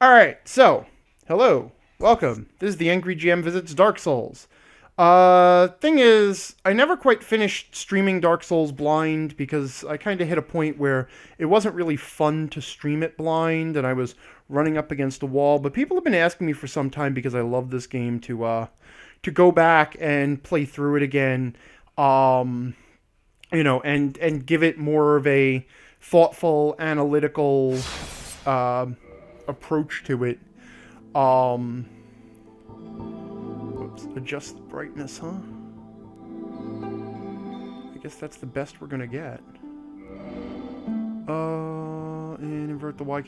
Alright, so, hello, welcome. This is the Angry GM Visits Dark Souls. Thing is, I never quite finished streaming Dark Souls blind because I kind of hit a point where it wasn't really fun to stream it blind and I was running up against a wall. But people have been asking me for some time because I love this game to go back and play through it again, um, and give it more of a thoughtful, analytical uh, approach to it. Um, Oops, adjust the brightness, huh? I guess that's the best we're gonna get. And invert the Y.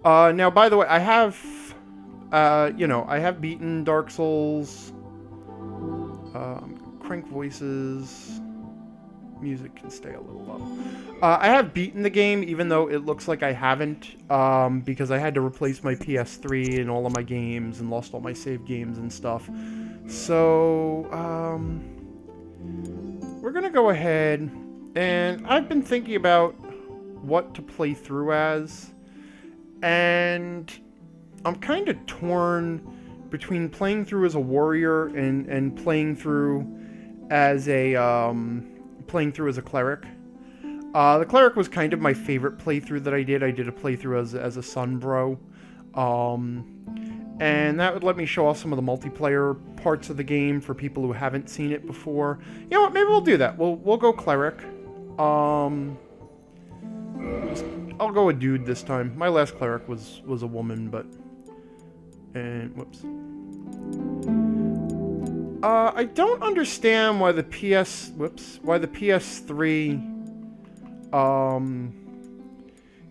Now, by the way, I have beaten Dark Souls. Crank voices. Music can stay a little low. I have beaten the game, even though it looks like I haven't, because I had to replace my PS3 and all of my games and lost all my save games and stuff. So, we're gonna go ahead, and I've been thinking about what to play through as, and I'm kind of torn between playing through as a warrior and playing through as a cleric. The cleric was kind of my favorite playthrough that I did. I did a playthrough as a sun bro. And that would let me show off some of the multiplayer parts of the game for people who haven't seen it before. You know what? Maybe we'll do that. We'll go cleric. I'll go a dude this time. My last cleric was a woman, but whoops. I don't understand why the PS3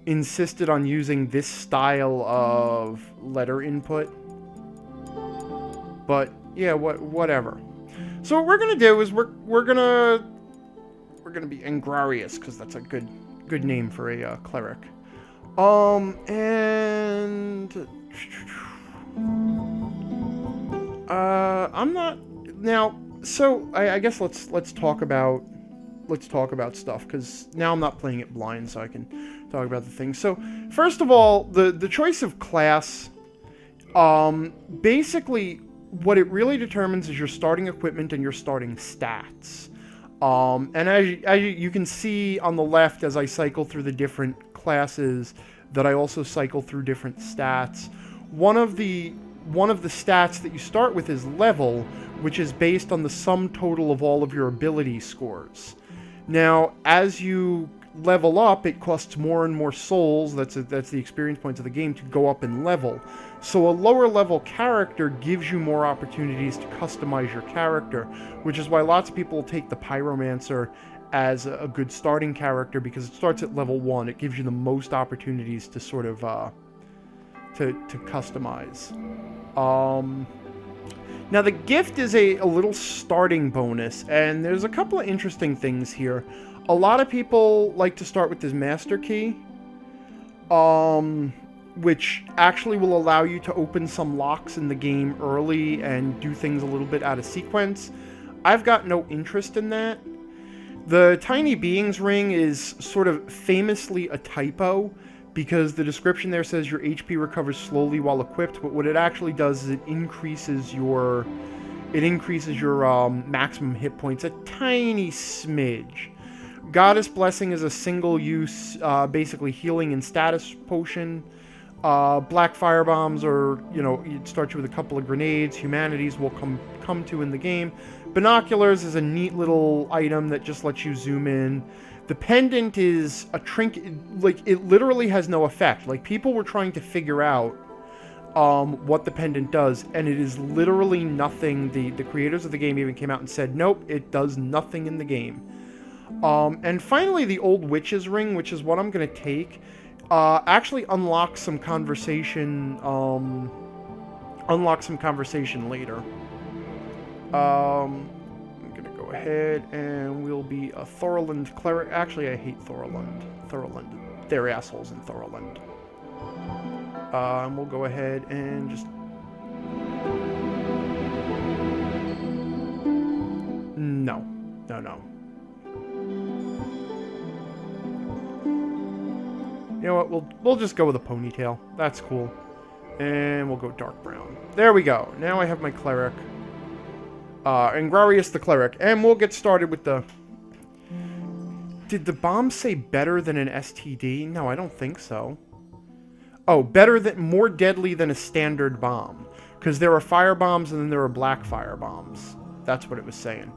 insisted on using this style of letter input. But yeah, whatever. So what we're gonna do is we're gonna be Angrarius, because that's a good name for a cleric. And I'm not now. So I guess let's talk about stuff, because now I'm not playing it blind, so I can talk about the things. So first of all, the choice of class, basically what it really determines is your starting equipment and your starting stats. And as you can see on the left, as I cycle through the different classes, that I also cycle through different stats. One of the stats that you start with is level, which is based on the sum total of all of your ability scores. Now, as you level up, it costs more and more souls, that's the experience points of the game, to go up in level. So a lower level character gives you more opportunities to customize your character, which is why lots of people take the Pyromancer as a good starting character, because it starts at level 1. It gives you the most opportunities to sort of to customize. Now the gift is a little starting bonus, and there's a couple of interesting things here. A lot of people like to start with this master key, which actually will allow you to open some locks in the game early and do things a little bit out of sequence. I've got no interest in that. The Tiny Beings ring is sort of famously a typo, because the description there says your HP recovers slowly while equipped, but what it actually does is it increases your maximum hit points a tiny smidge. Goddess Blessing is a single-use, basically healing and status potion. Black Fire Bombs it starts you with a couple of grenades. Humanities will come to in the game. Binoculars is a neat little item that just lets you zoom in. The pendant is a trinket, like, it literally has no effect. Like, people were trying to figure out what the pendant does, and it is literally nothing. The creators of the game even came out and said, nope, it does nothing in the game. And finally, the Old Witch's Ring, which is what I'm going to take, actually unlocks some conversation, later. I'm going to go ahead and we'll be a Thorland cleric. Actually, I hate Thorland. They're assholes in Thorland. And we'll go ahead and just... No. You know what? We'll just go with a ponytail. That's cool. And we'll go dark brown. There we go. Now I have my cleric. Ingrarius the cleric. And we'll get started with the... Did the bomb say better than an STD? No, I don't think so. Oh, more deadly than a standard bomb. Because there are fire bombs and then there are black fire bombs. That's what it was saying.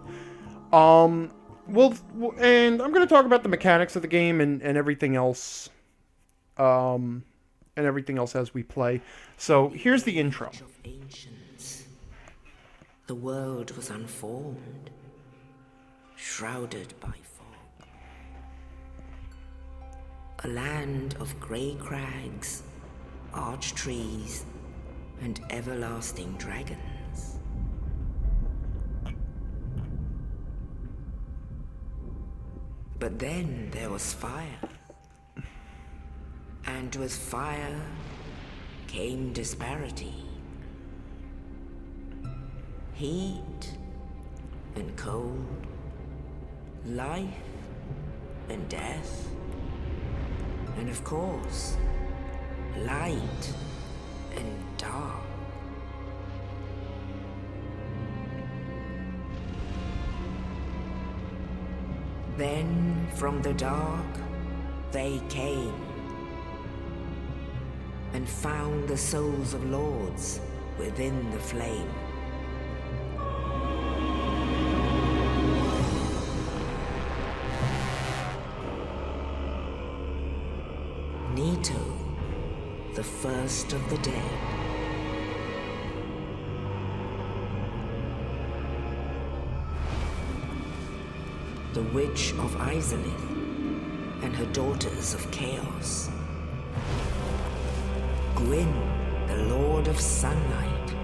And I'm going to talk about the mechanics of the game and everything else. And everything else as we play. So, here's the intro. The world was unformed, shrouded by fog. A land of grey crags, arch trees, and everlasting dragons. But then there was fire. And with fire came disparity. Heat and cold, life and death, and of course, light and dark. Then from the dark they came and found the souls of lords within the flame. Nito, the first of the dead. The Witch of Izalith and her daughters of Chaos. Gwyn, the Lord of Sunlight,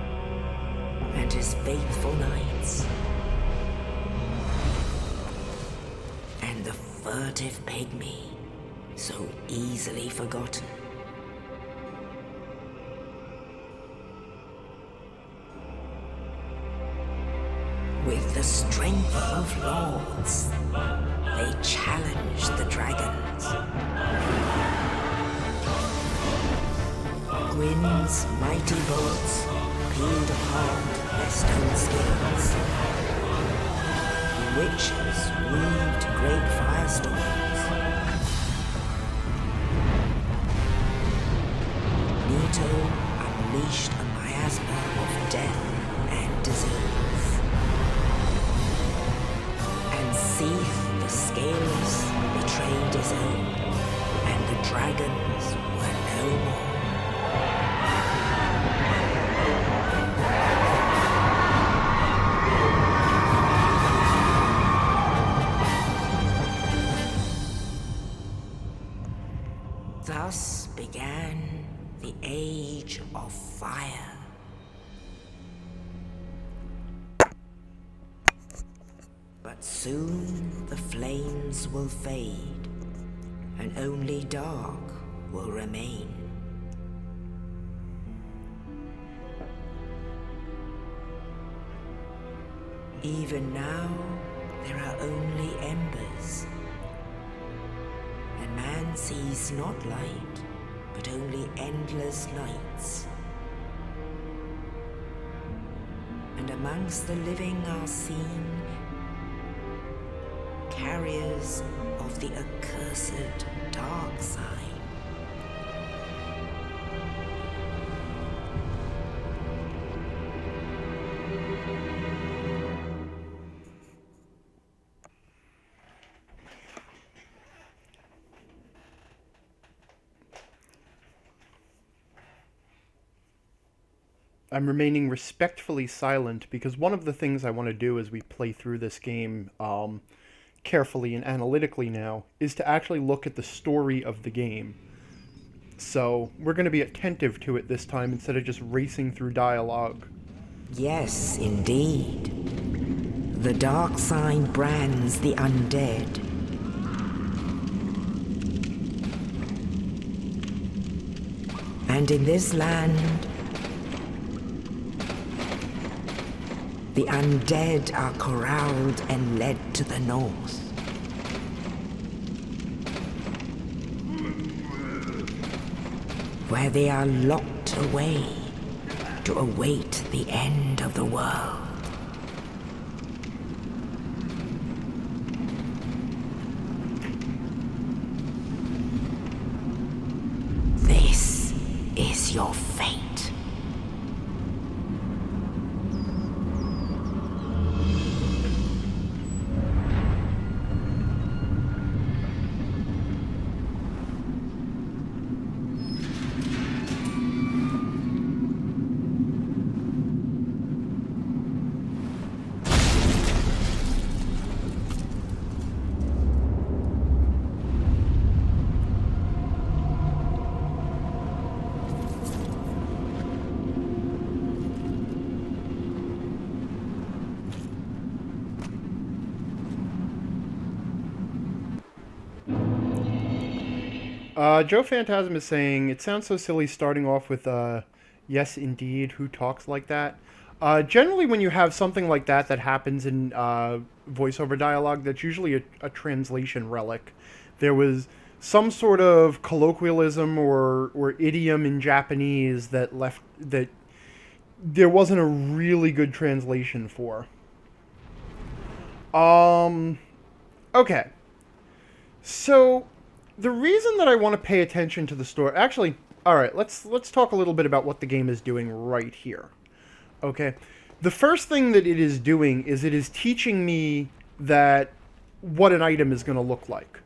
and his faithful knights. And the furtive pygmy, so easily forgotten. With the strength of lords, they challenged the dragons. Gwyn's mighty bolts peeled apart their stone skins. The witches weaved great firestorms. Nito unleashed a miasma of death and disease. And Seath, the Scales, betrayed his own, and the dragons were no more. Thus began the Age of Fire. But soon the flames will fade, and only dark will remain. Even now, there are only embers. And man sees not light, but only endless nights. And amongst the living are seen carriers of the accursed dark side. I'm remaining respectfully silent because one of the things I want to do as we play through this game carefully and analytically now is to actually look at the story of the game. So we're going to be attentive to it this time instead of just racing through dialogue. Yes, indeed. The dark side brands the undead. And in this land, the undead are corralled and led to the north. Where they are locked went away to await the end of the world. This is your fate. Joe Phantasm is saying, it sounds so silly starting off with, yes, indeed, who talks like that? Generally, when you have something like that that happens in voiceover dialogue, that's usually a translation relic. There was some sort of colloquialism or idiom in Japanese that there wasn't a really good translation for. Okay. So, the reason that I want to pay attention to the story... Actually, alright, let's talk a little bit about what the game is doing right here. Okay? The first thing that it is doing is it is teaching me that what an item is going to look like.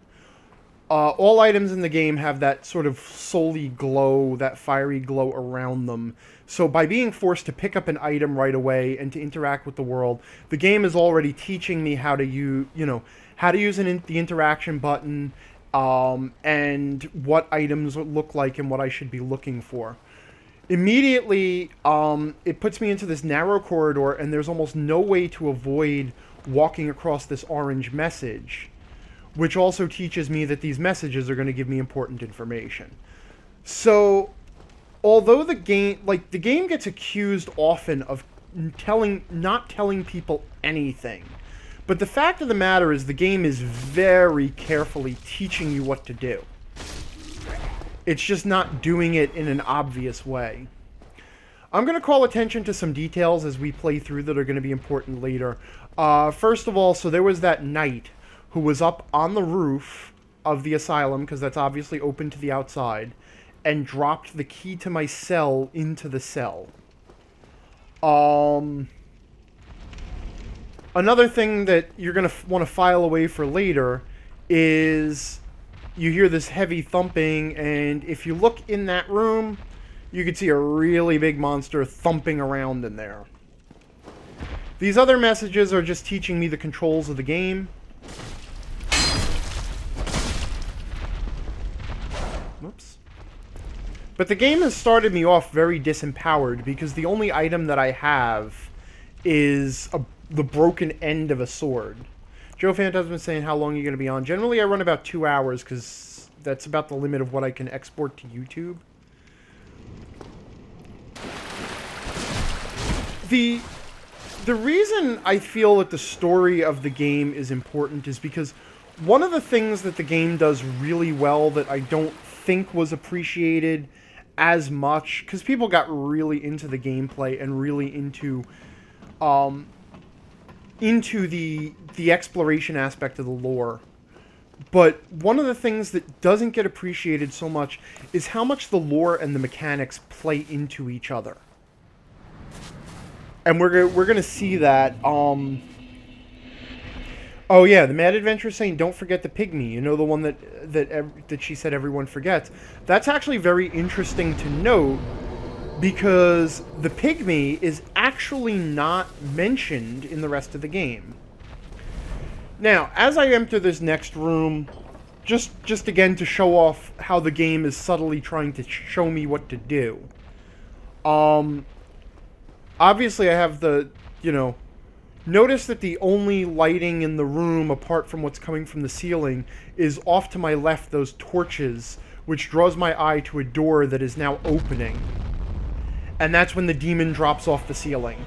All items in the game have that sort of soul-y glow, that fiery glow around them. So by being forced to pick up an item right away and to interact with the world, the game is already teaching me how to use, how to use the interaction button, and what items look like and what I should be looking for. Immediately, it puts me into this narrow corridor, and there's almost no way to avoid walking across this orange message, which also teaches me that these messages are going to give me important information. So, although the game gets accused often of not telling people anything, but the fact of the matter is the game is very carefully teaching you what to do. It's just not doing it in an obvious way. I'm going to call attention to some details as we play through that are going to be important later. First of all, so there was that knight who was up on the roof of the asylum, because that's obviously open to the outside, and dropped the key to my cell into the cell. Another thing that you're going to want to file away for later is you hear this heavy thumping, and if you look in that room, you can see a really big monster thumping around in there. These other messages are just teaching me the controls of the game. Whoops. But the game has started me off very disempowered because the only item that I have is the broken end of a sword. Joe Phantasm is saying, how long are you going to be on? Generally, I run about 2 hours because that's about the limit of what I can export to YouTube. The reason I feel that the story of the game is important is because one of the things that the game does really well that I don't think was appreciated as much, because people got really into the gameplay and really into the exploration aspect of the lore. But one of the things that doesn't get appreciated so much is how much the lore and the mechanics play into each other. And we're gonna see that. Oh yeah, the Mad Adventure saying, "Don't forget the pygmy." You know, the one that she said everyone forgets. That's actually very interesting to note, because the pygmy is actually not mentioned in the rest of the game. Now, as I enter this next room, just again to show off how the game is subtly trying to show me what to do. Obviously I have notice that the only lighting in the room, apart from what's coming from the ceiling, is off to my left, those torches, which draws my eye to a door that is now opening. And that's when the demon drops off the ceiling.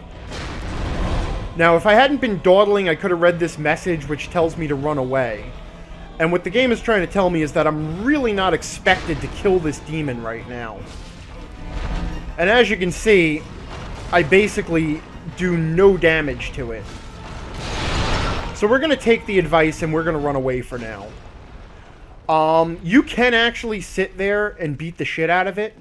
Now, if I hadn't been dawdling, I could have read this message which tells me to run away. And what the game is trying to tell me is that I'm really not expected to kill this demon right now. And as you can see, I basically do no damage to it. So we're going to take the advice and we're going to run away for now. You can actually sit there and beat the shit out of it.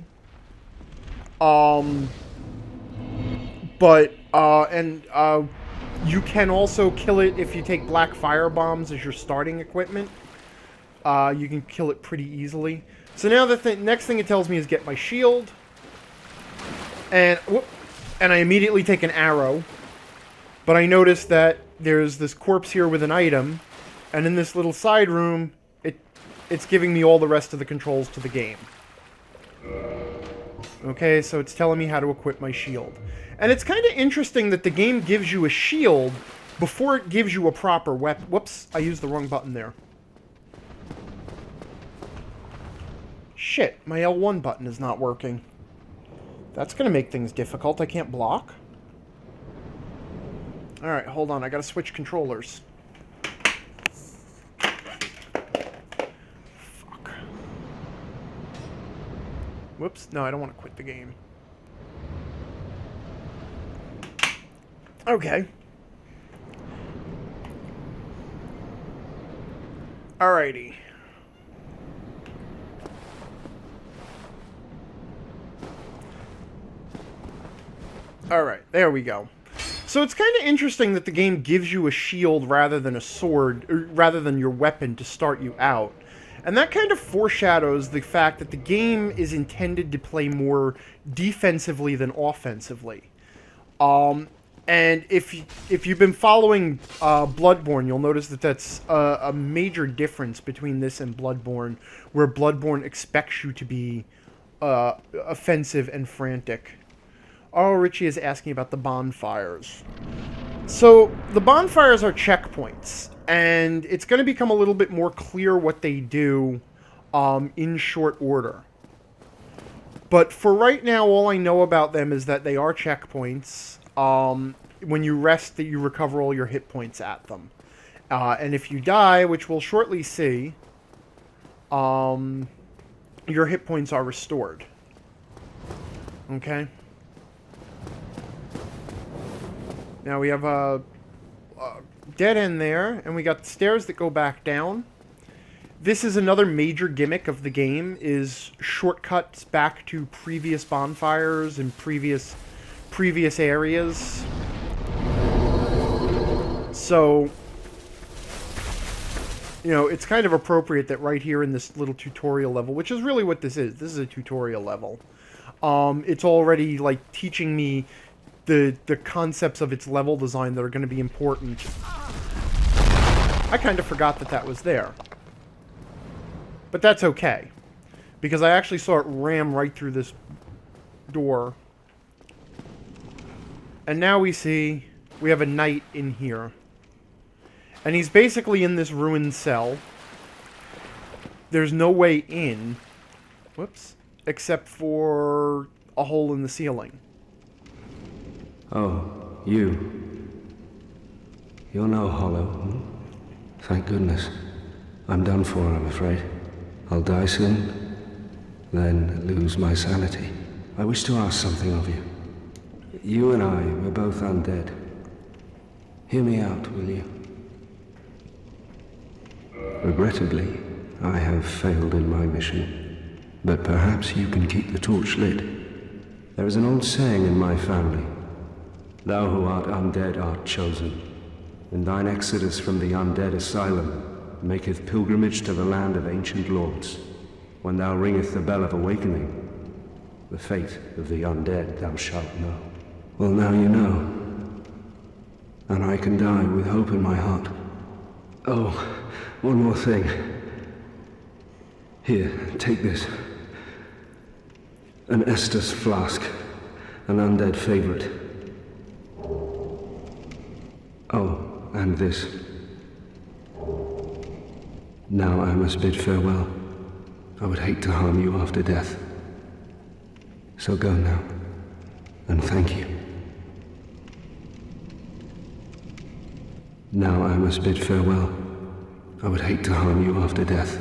You can also kill it if you take black fire bombs as your starting equipment. You can kill it pretty easily. So now the next thing it tells me is get my shield. And I immediately take an arrow. But I notice that there's this corpse here with an item. And in this little side room, it's giving me all the rest of the controls to the game. Okay, so it's telling me how to equip my shield. And it's kind of interesting that the game gives you a shield before it gives you a proper weapon. Whoops, I used the wrong button there. Shit, my L1 button is not working. That's going to make things difficult. I can't block. Alright, hold on. I got to switch controllers. Fuck. Whoops. No, I don't want to quit the game. Okay. Alrighty. Alright, there we go. So it's kind of interesting that the game gives you a shield rather than a sword, or rather than your weapon to start you out. And that kind of foreshadows the fact that the game is intended to play more defensively than offensively. And if you've been following Bloodborne, you'll notice that that's a major difference between this and Bloodborne, where Bloodborne expects you to be offensive and frantic. Oh, Richie is asking about the bonfires. So, the bonfires are checkpoints, and it's going to become a little bit more clear what they do in short order. But for right now, all I know about them is that they are checkpoints. When you rest, that you recover all your hit points at them. And if you die, which we'll shortly see, your hit points are restored. Okay? Now we have a dead end there, and we got stairs that go back down. This is another major gimmick of the game, is shortcuts back to previous bonfires and previous areas. So, you know, it's kind of appropriate that right here in this little tutorial level, which is really what this is a tutorial level. It's already, like, teaching me the concepts of its level design that are going to be important. I kind of forgot that was there. But that's okay. Because I actually saw it ram right through this door. And now we see we have a knight in here. And he's basically in this ruined cell. There's no way in. Whoops. Except for a hole in the ceiling. Oh, you. You're no hollow, hmm? Thank goodness. I'm done for, I'm afraid. I'll die soon, then lose my sanity. I wish to ask something of you. You and I were both undead. Hear me out, will you? Regrettably, I have failed in my mission, but perhaps you can keep the torch lit. There is an old saying in my family. Thou who art undead art chosen, and thine exodus from the undead asylum maketh pilgrimage to the land of ancient lords. When thou ringeth the bell of awakening, the fate of the undead thou shalt know. Well, now you know, and I can die with hope in my heart. Oh, one more thing. Here, take this. An Estus flask, an undead favorite. Oh, and this. Now I must bid farewell. I would hate to harm you after death. So go now, and thank you. Now I must bid farewell. I would hate to harm you after death.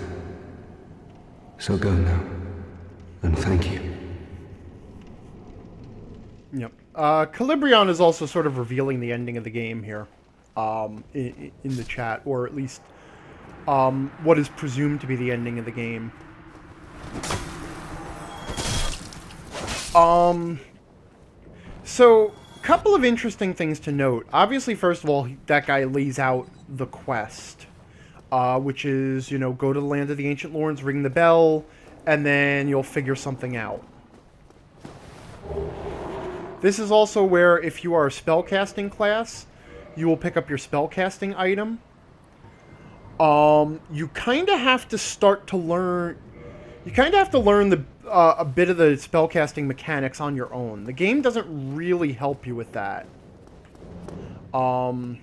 So go now, and thank you. Yep. Calibrion is also sort of revealing the ending of the game here, in the chat, or at least what is presumed to be the ending of the game. So, a couple of interesting things to note. Obviously, first of all, that guy lays out the quest, which is, you know, go to the land of the Ancient Lords, ring the bell, and then you'll figure something out. This is also where, if you are a spellcasting class, you will pick up your spellcasting item. You kind of have to start to learn... You kind of have to learn a bit of the spellcasting mechanics on your own. The game doesn't really help you with that. I'm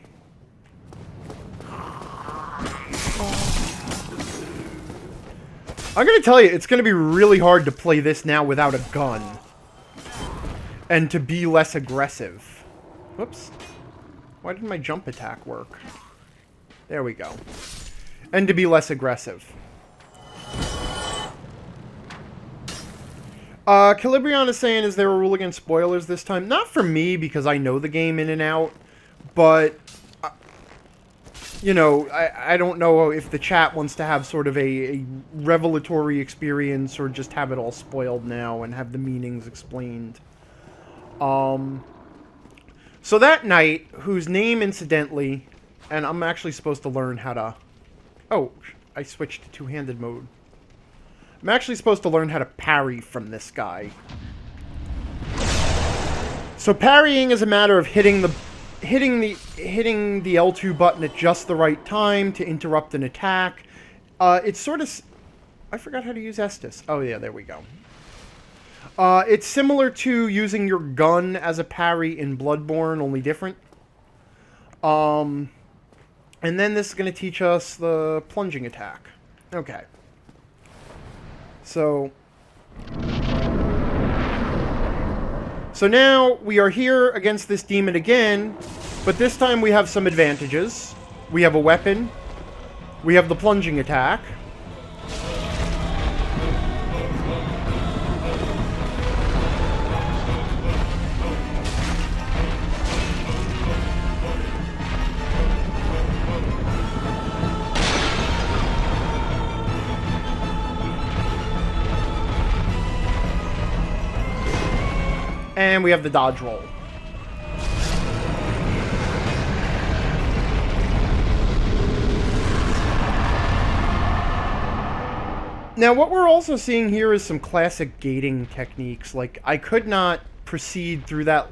going to tell you, it's going to be really hard to play this now without a gun. And to be less aggressive. Whoops. Why didn't my jump attack work? There we go. And to be less aggressive. Calibrion is saying, is there a rule against spoilers this time? Not for me, because I know the game in and out. But, you know, I don't know if the chat wants to have sort of a revelatory experience or just have it all spoiled now and have the meanings explained. So that knight, whose name, incidentally, and I'm actually supposed to learn how to... Oh, I switched to two-handed mode. I'm actually supposed to learn how to parry from this guy. So parrying is a matter of hitting the L2 button at just the right time to interrupt an attack. It's sort of... I forgot how to use Estus. Oh yeah, there we go. It's similar to using your gun as a parry in Bloodborne, only different. And then this is going to teach us the plunging attack. Okay. So now we are here against this demon again, but this time we have some advantages. We have a weapon. We have the plunging attack. And we have the dodge roll. Now, what we're also seeing here is some classic gating techniques. Like, I could not proceed through that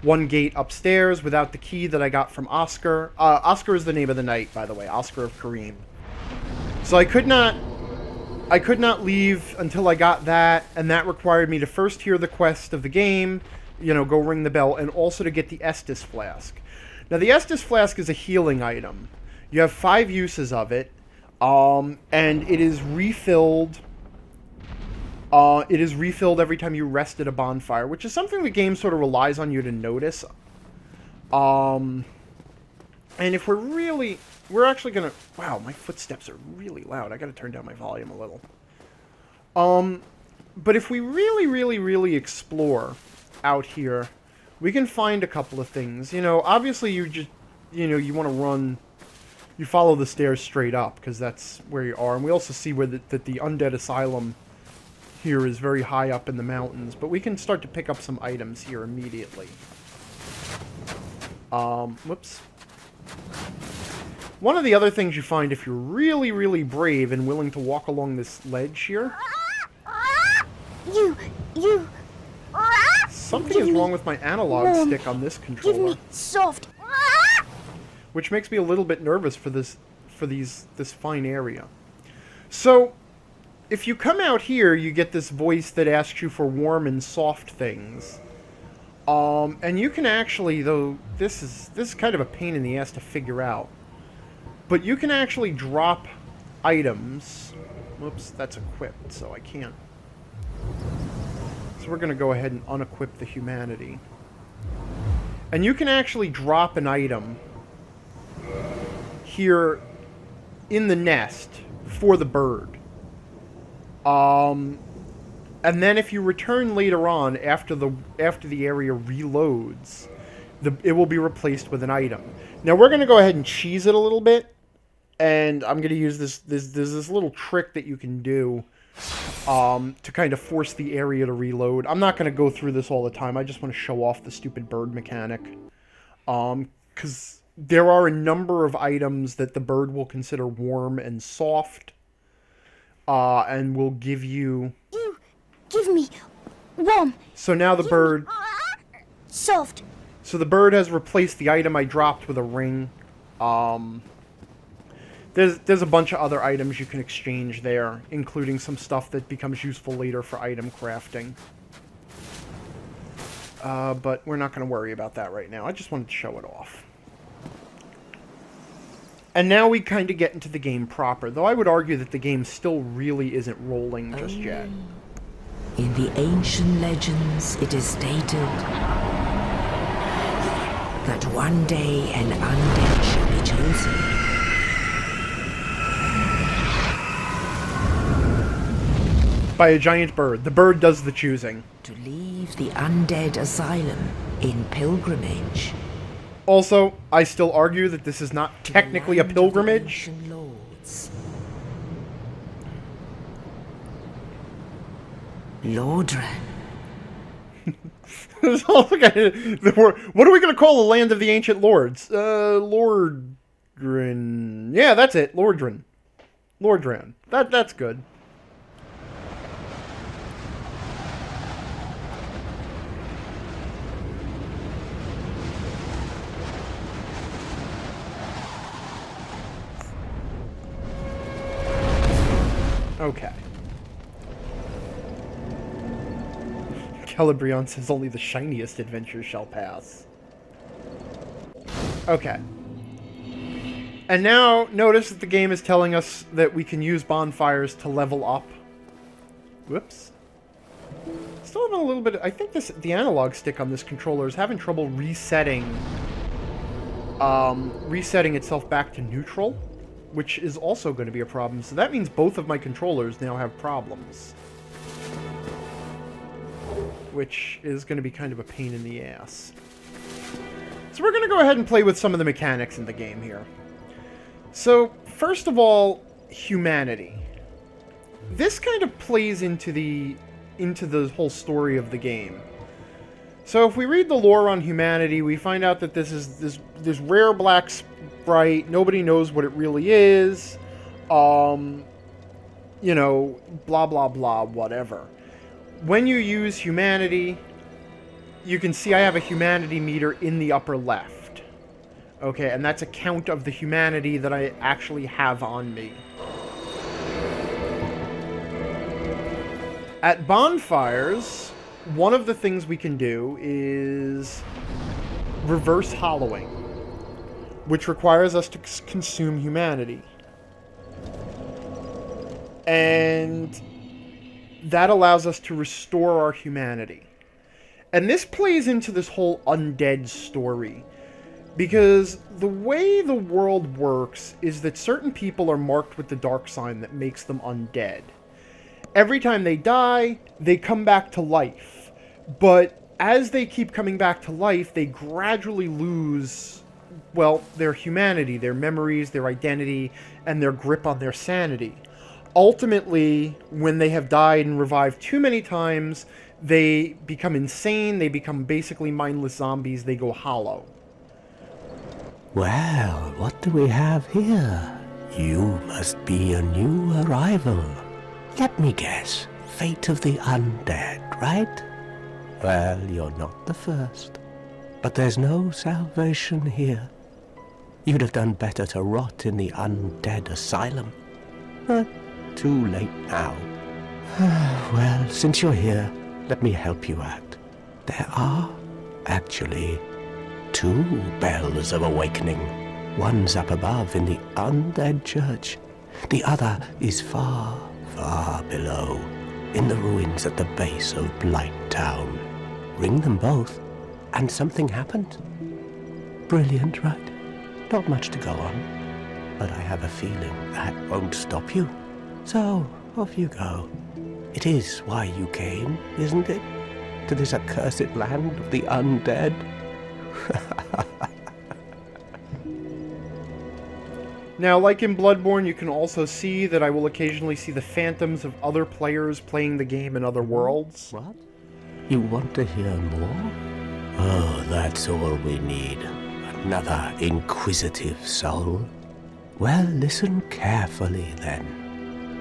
one gate upstairs without the key that I got from Oscar. Oscar is the name of the knight, by the way. Oscar of Kareem. So I could not leave until I got that, and that required me to first hear the quest of the game, you know, go ring the bell, and also to get the Estus Flask. Now, the Estus Flask is a healing item. You have 5 uses of it, and it is refilled. It is refilled every time you rest at a bonfire, which is something the game sort of relies on you to notice. And if we're actually gonna... Wow, my footsteps are really loud. I gotta turn down my volume a little. But if we really explore out here, we can find a couple of things. You know, obviously you want to run... You follow the stairs straight up, because that's where you are. And we also see that the Undead Asylum here is very high up in the mountains. But we can start to pick up some items here immediately. Whoops. One of the other things you find if you're really brave and willing to walk along this ledge here... Something is wrong with my analog stick on this controller. Give me soft. Which makes me a little bit nervous for this fine area. So, if you come out here, you get this voice that asks you for warm and soft things. And you can actually, though, this is kind of a pain in the ass to figure out. But you can actually drop items. Whoops, that's equipped, so I can't. So we're going to go ahead and unequip the humanity. And you can actually drop an item here in the nest for the bird. And then if you return later on, after the area reloads, it will be replaced with an item. Now we're going to go ahead and cheese it a little bit, and I'm going to use this little trick that you can do to kind of force the area to reload. I'm not going to go through this all the time. I just want to show off the stupid bird mechanic. Because there are a number of items that the bird will consider warm and soft, and will give you... You give me warm. So now the bird... Soft. So the bird has replaced the item I dropped with a ring. There's a bunch of other items you can exchange there, including some stuff that becomes useful later for item crafting. But we're not going to worry about that right now. I just wanted to show it off. And now we kind of get into the game proper, though I would argue that the game still really isn't rolling just yet. In the ancient legends, it is stated that one day an undead shall be chosen. By a giant bird. The bird does the choosing. To leave the undead asylum in pilgrimage. Also, I still argue that this is not technically a pilgrimage. Lordran. What are we going to call the land of the ancient lords? Lordran. Yeah, that's it. Lordran. Lordran. That's good. Okay. Celebrion says only the shiniest adventures shall pass. Okay. And now, notice that the game is telling us that we can use bonfires to level up. Whoops. Still having a little bit... I think the analog stick on this controller is having trouble resetting itself back to neutral, which is also going to be a problem. So that means both of my controllers now have problems, which is going to be kind of a pain in the ass. So we're going to go ahead and play with some of the mechanics in the game here. So, first of all, humanity. This kind of plays into the whole story of the game. So if we read the lore on humanity, we find out that this is this rare black sprite. Nobody knows what it really is. You know, blah, blah, blah, whatever. When you use humanity, you can see I have a humanity meter in the upper left. Okay, and that's a count of the humanity that I actually have on me. At bonfires, one of the things we can do is reverse hollowing, which requires us to consume humanity. And that allows us to restore our humanity. And this plays into this whole undead story. Because the way the world works is that certain people are marked with the dark sign that makes them undead. Every time they die, they come back to life. But as they keep coming back to life, they gradually lose, well, their humanity, their memories, their identity, and their grip on their sanity. Ultimately, when they have died and revived too many times, they become insane, they become basically mindless zombies, they go hollow. Well, what do we have here? You must be a new arrival. Let me guess, fate of the undead, right? Well, you're not the first. But there's no salvation here. You'd have done better to rot in the undead asylum. But too late now. Well, since you're here, let me help you out. There are, actually, 2 bells of awakening. One's up above in the undead church. The other is far, far below, in the ruins at the base of Blight Town. Ring them both, and something happened. Brilliant, right? Not much to go on, but I have a feeling that won't stop you. So, off you go. It is why you came, isn't it? To this accursed land of the undead? Now, like in Bloodborne, you can also see that I will occasionally see the phantoms of other players playing the game in other worlds. What? You want to hear more? Oh, that's all we need. Another inquisitive soul. Well, listen carefully then.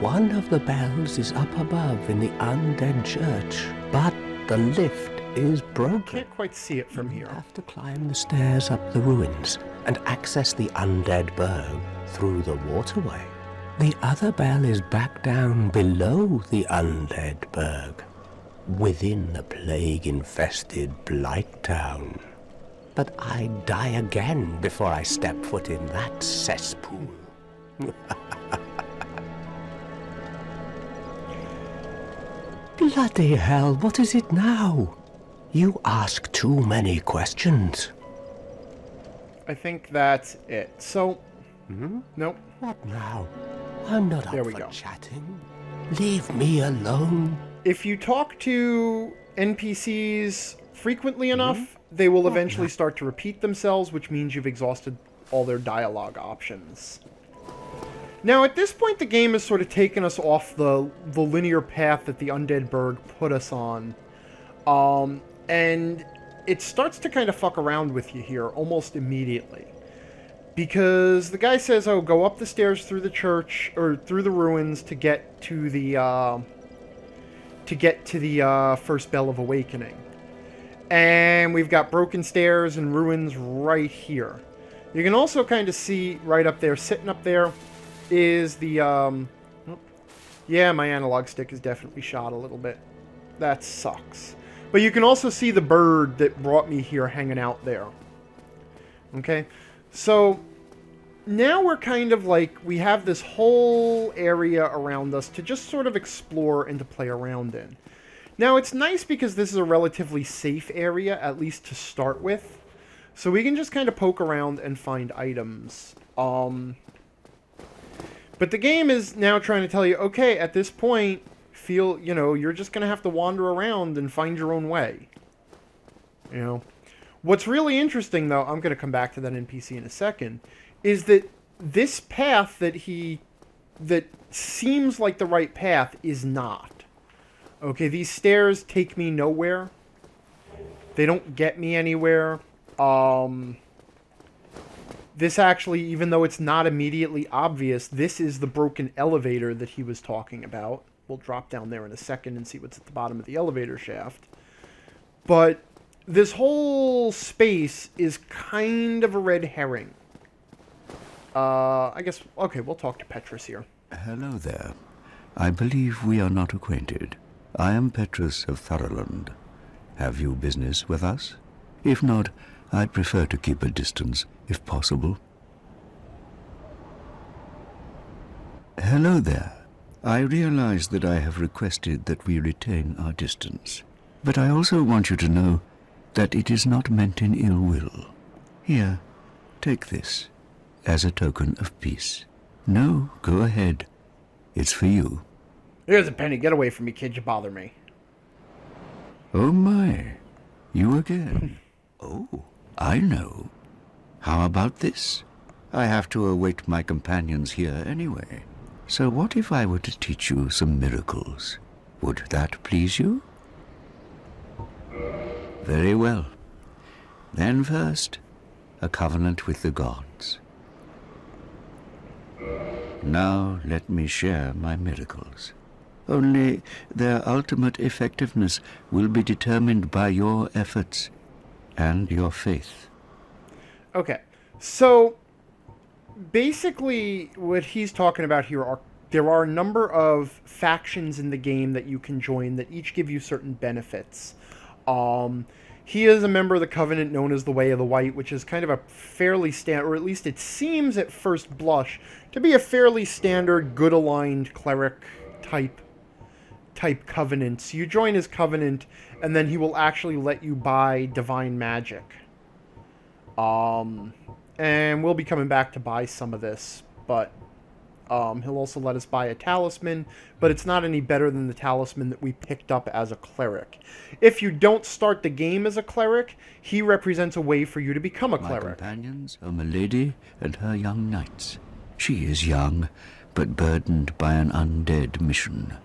One of the bells is up above in the undead church, but the lift is broken. Can't quite see it from You here. have to climb the stairs up the ruins and access the undead burg through the waterway. The other bell is back down below the undead burg, within the plague-infested Blight Town. But I'd die again before I step foot in that cesspool. Bloody hell, what is it now? You ask too many questions. I think that's it. So, nope. What now? I'm not There up we for go. chatting. Leave me alone. If you talk to NPCs frequently enough, they will eventually start to repeat themselves, which means you've exhausted all their dialogue options. Now, at this point, the game has sort of taken us off the linear path that the Undead Burg put us on. And it starts to kind of fuck around with you here almost immediately. Because the guy says, oh, go up the stairs through the church, or through the ruins to get to the, first Bell of Awakening. And we've got broken stairs and ruins right here. You can also kind of see right up there, sitting up there, is the, yeah, my analog stick is definitely shot a little bit. That sucks. But you can also see the bird that brought me here hanging out there. Okay? So, now we're kind of like, we have this whole area around us to just sort of explore and to play around in. Now, it's nice because this is a relatively safe area, at least to start with. So we can just kind of poke around and find items. But the game is now trying to tell you, okay, at this point, you're just going to have to wander around and find your own way. You know? What's really interesting, though, I'm going to come back to that NPC in a second, is that this path that seems like the right path is not. Okay, these stairs take me nowhere. They don't get me anywhere. This actually, even though it's not immediately obvious, this is the broken elevator that he was talking about. We'll drop down there in a second and see what's at the bottom of the elevator shaft. But this whole space is kind of a red herring. I guess, okay, we'll talk to Petrus here. Hello there. I believe we are not acquainted. I am Petrus of Thoroland. Have you business with us? If not, I prefer to keep a distance, if possible. Hello there. I realize that I have requested that we retain our distance, but I also want you to know that it is not meant in ill will. Here, take this, as a token of peace. No, go ahead. It's for you. Here's a penny. Get away from me, kid. You bother me. Oh my, you again. Oh, I know. How about this? I have to await my companions here anyway. So what if I were to teach you some miracles? Would that please you? Very well. Then first, a covenant with the gods. Now let me share my miracles. Only their ultimate effectiveness will be determined by your efforts and your faith. Okay, so basically what he's talking about here there are a number of factions in the game that you can join that each give you certain benefits. He is a member of the Covenant known as the Way of the White, which is kind of a fairly standard, or at least it seems at first blush, to be a fairly standard, good-aligned cleric type covenant. So you join his covenant, and then he will actually let you buy divine magic. And we'll be coming back to buy some of this, but He'll also let us buy a talisman, but it's not any better than the talisman that we picked up as a cleric. If you don't start the game as a cleric, he represents a way for you to become a My cleric. companions are Milady and her young knights. She is young, but burdened by an undead mission.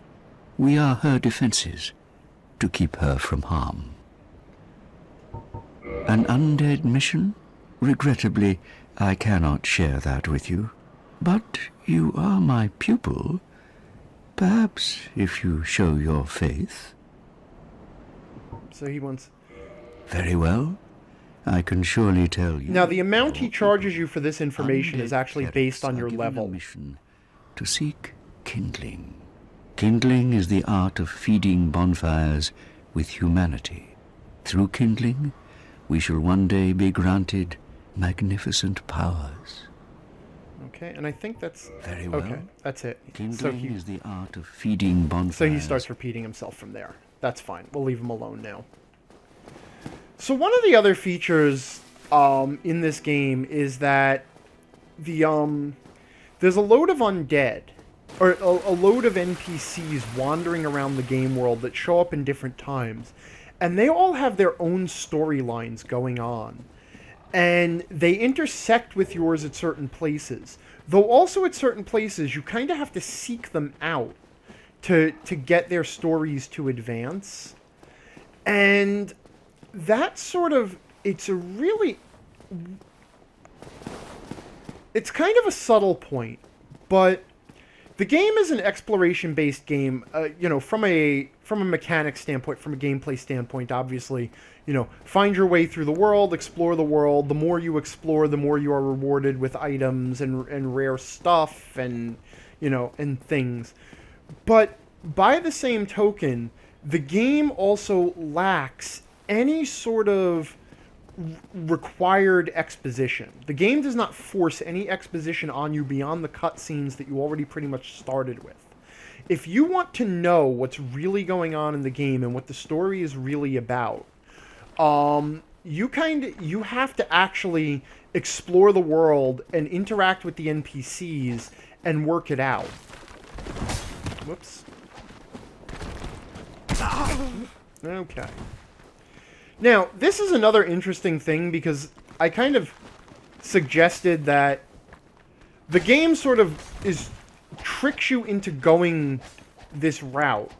We are her defenses, to keep her from harm. An undead mission? Regrettably, I cannot share that with you. But you are my pupil. Perhaps if you show your faith. So he wants... Very well. I can surely tell you. Now, the amount he charges you for this information is Undead actually clerics based on are your given a level. mission to seek kindling. Kindling is the art of feeding bonfires with humanity. Through kindling, we shall one day be granted magnificent powers. Okay, and I think that's... Very well. Okay, that's it. Kindling is the art of feeding bonfires. So he starts repeating himself from there. That's fine. We'll leave him alone now. So one of the other features in this game is that there's a load of undead, or a load of NPCs wandering around the game world that show up in different times. And they all have their own storylines going on. And they intersect with yours at certain places. Though also at certain places, you kind of have to seek them out to get their stories to advance. And that sort of... It's kind of a subtle point, but the game is an exploration-based game, from a mechanic standpoint, from a gameplay standpoint, obviously. Find your way through the world, explore the world. The more you explore, the more you are rewarded with items and rare stuff and things. But by the same token, the game also lacks any sort of required exposition. The game does not force any exposition on you beyond the cutscenes that you already pretty much started with. If you want to know what's really going on in the game and what the story is really about, you have to actually explore the world and interact with the NPCs and work it out. Whoops. Okay. Now, this is another interesting thing because I kind of suggested that the game sort of tricks you into going this route.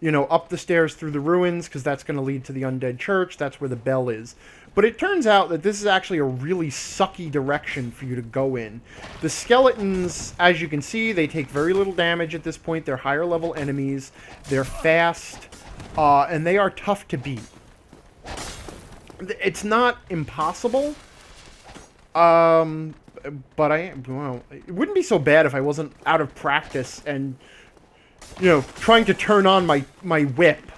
Up the stairs through the ruins, because that's going to lead to the undead church. That's where the bell is. But it turns out that this is actually a really sucky direction for you to go in. The skeletons, as you can see, they take very little damage at this point. They're higher level enemies. They're fast. And they are tough to beat. It's not impossible. But it wouldn't be so bad if I wasn't out of practice and, trying to turn on my whip,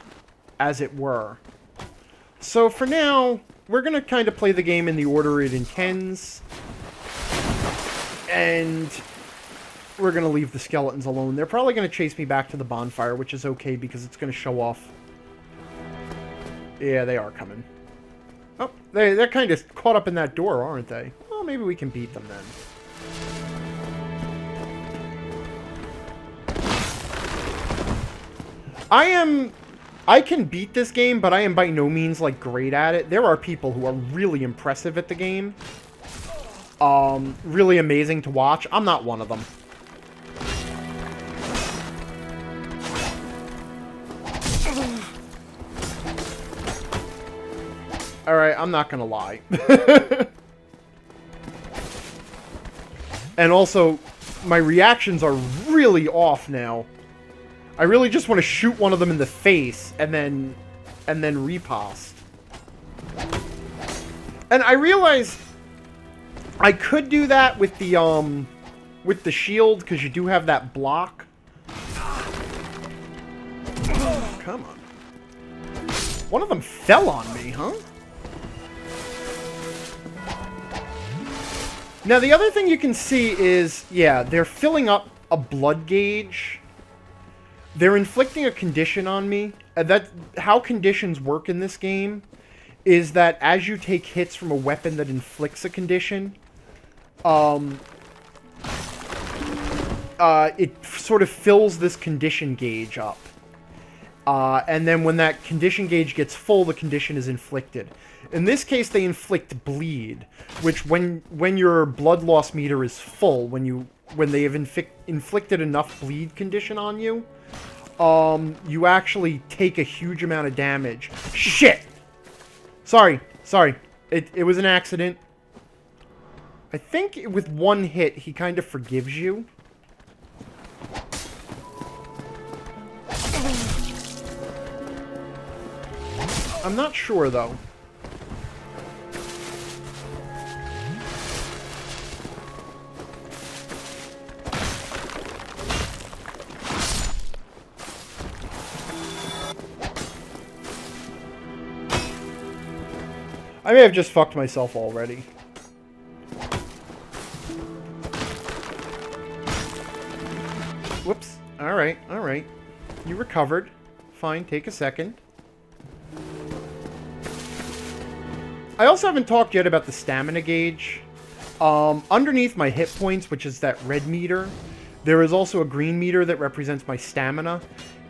as it were. So for now, we're going to kind of play the game in the order it intends. And we're going to leave the skeletons alone. They're probably going to chase me back to the bonfire, which is okay because it's going to show off. Yeah, they are coming. Oh, they're kind of caught up in that door, aren't they? Well, maybe we can beat them then. I can beat this game, but I am by no means, great at it. There are people who are really impressive at the game. Really amazing to watch. I'm not one of them. Alright, I'm not gonna lie. And also, my reactions are really off now. I really just want to shoot one of them in the face and then riposte. And I realize I could do that with the shield, because you do have that block. Come on. One of them fell on me, huh? Now, the other thing you can see is, yeah, they're filling up a blood gauge. They're inflicting a condition on me. How conditions work in this game is that as you take hits from a weapon that inflicts a condition, it sort of fills this condition gauge up. And then when that condition gauge gets full, the condition is inflicted. In this case, they inflict bleed, which when your blood loss meter is full, when they have inflicted enough bleed condition on you, you actually take a huge amount of damage. Shit! Sorry. It was an accident. I think with one hit, he kind of forgives you. I'm not sure, though. I may have just fucked myself already. Whoops. Alright. You recovered. Fine, take a second. I also haven't talked yet about the stamina gauge. Underneath my hit points, which is that red meter, there is also a green meter that represents my stamina.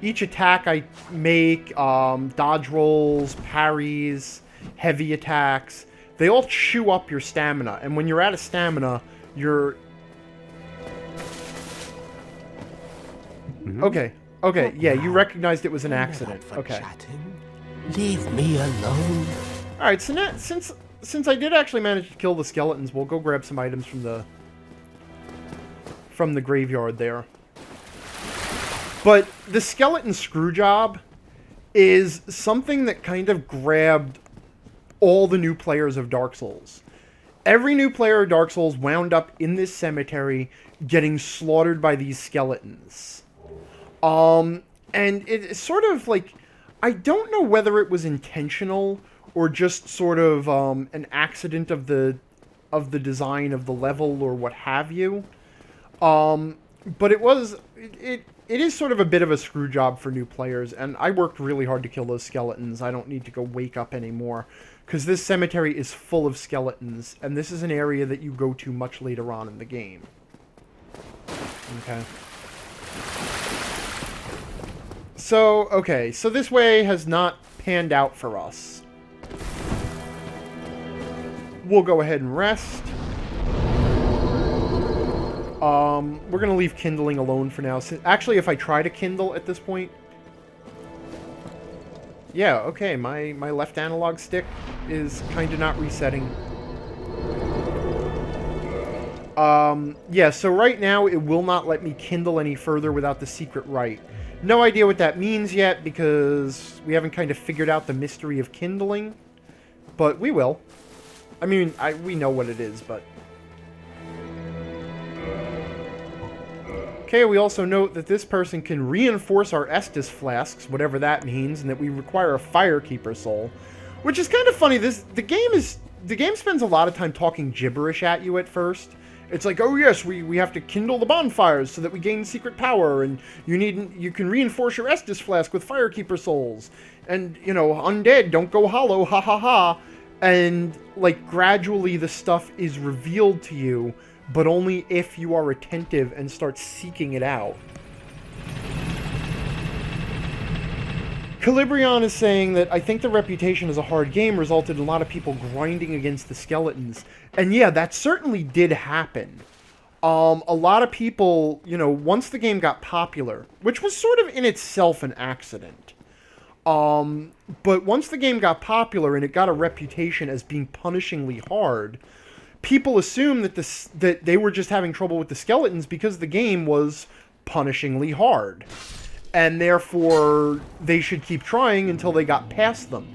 Each attack I make, dodge rolls, parries, heavy attacks, they all chew up your stamina. And when you're out of stamina, you're... Okay, yeah, you recognized it was an accident. Okay. Leave me alone. Alright, so now, since I did actually manage to kill the skeletons, we'll go grab some items from the graveyard there. But the skeleton screw job is something that kind of grabbed all the new players of Dark Souls. Every new player of Dark Souls wound up in this cemetery getting slaughtered by these skeletons. And it's sort of like, I don't know whether it was intentional or just sort of an accident of the design of the level or what have you. But it is sort of a bit of a screw job for new players, and I worked really hard to kill those skeletons. I don't need to go wake up anymore, because this cemetery is full of skeletons, and this is an area that you go to much later on in the game. Okay. So this way has not panned out for us. We'll go ahead and rest. We're going to leave kindling alone for now. Actually, if I try to kindle at this point... Yeah, okay, my left analog stick is kind of not resetting. Yeah, so right now it will not let me kindle any further without the secret rite. No idea what that means yet, because we haven't kind of figured out the mystery of kindling. But we will. I mean, we know what it is, but... Okay, we also note that this person can reinforce our Estus flasks, whatever that means, and that we require a Firekeeper soul. Which is kind of funny. The game spends a lot of time talking gibberish at you at first. It's like, oh yes, we have to kindle the bonfires so that we gain secret power, and you can reinforce your Estus flask with Firekeeper souls. And, you know, undead, don't go hollow, ha ha ha. And, like, gradually the stuff is revealed to you, but only if you are attentive and start seeking it out. Calibrion is saying that I think the reputation as a hard game resulted in a lot of people grinding against the skeletons. And yeah, that certainly did happen. A lot of people, you know, once the game got popular, which was sort of in itself an accident. But once the game got popular and it got a reputation as being punishingly hard, people assumed that they were just having trouble with the skeletons because the game was punishingly hard. And therefore, they should keep trying until they got past them.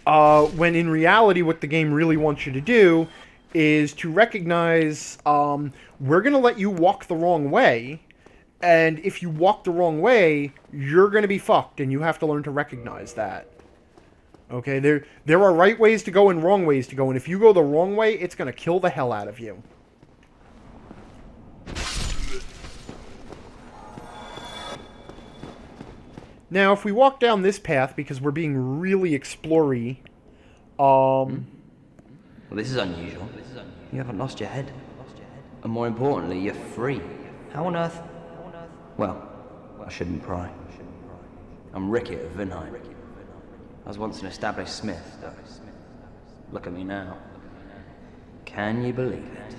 When in reality, what the game really wants you to do is to recognize, we're going to let you walk the wrong way, and if you walk the wrong way, you're going to be fucked, and you have to learn to recognize that. Okay, there are right ways to go and wrong ways to go, and if you go the wrong way, it's going to kill the hell out of you. Now, if we walk down this path, because we're being really explory, Well, this is unusual. You haven't lost your head. And more importantly, you're free. How on earth? Well, I shouldn't pry. I'm Rickett of Vinheim. I was once an established smith, though. Look at me now. Can you believe it?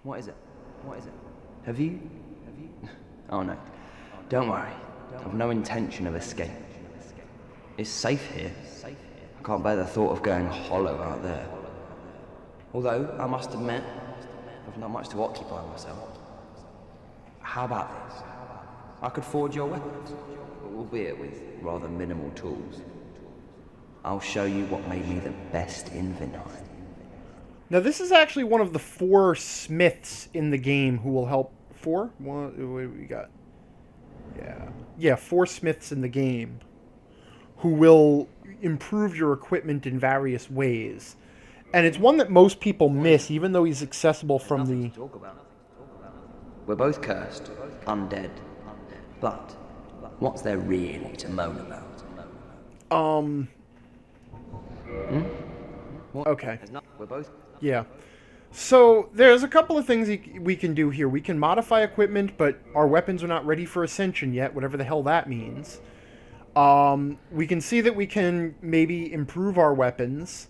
What is it? Have you? Oh no. Don't worry. I've no intention of escape. It's safe here. I can't bear the thought of going hollow out there. Although, I must admit, I've not much to occupy myself. How about this? I could forge your weapons, albeit with rather minimal tools. I'll show you what made me the best in Vinheim. Now, this is actually one of the 4 smiths in the game who will help. 4? What do we got? Yeah, 4 smiths in the game who will improve your equipment in various ways. And it's one that most people miss, even though he's accessible from the... We're both cursed, undead. But what's there really to moan about? Okay. We're both... Yeah. So, there's a couple of things we can do here. We can modify equipment, but our weapons are not ready for Ascension yet, whatever the hell that means. We can see that we can maybe improve our weapons,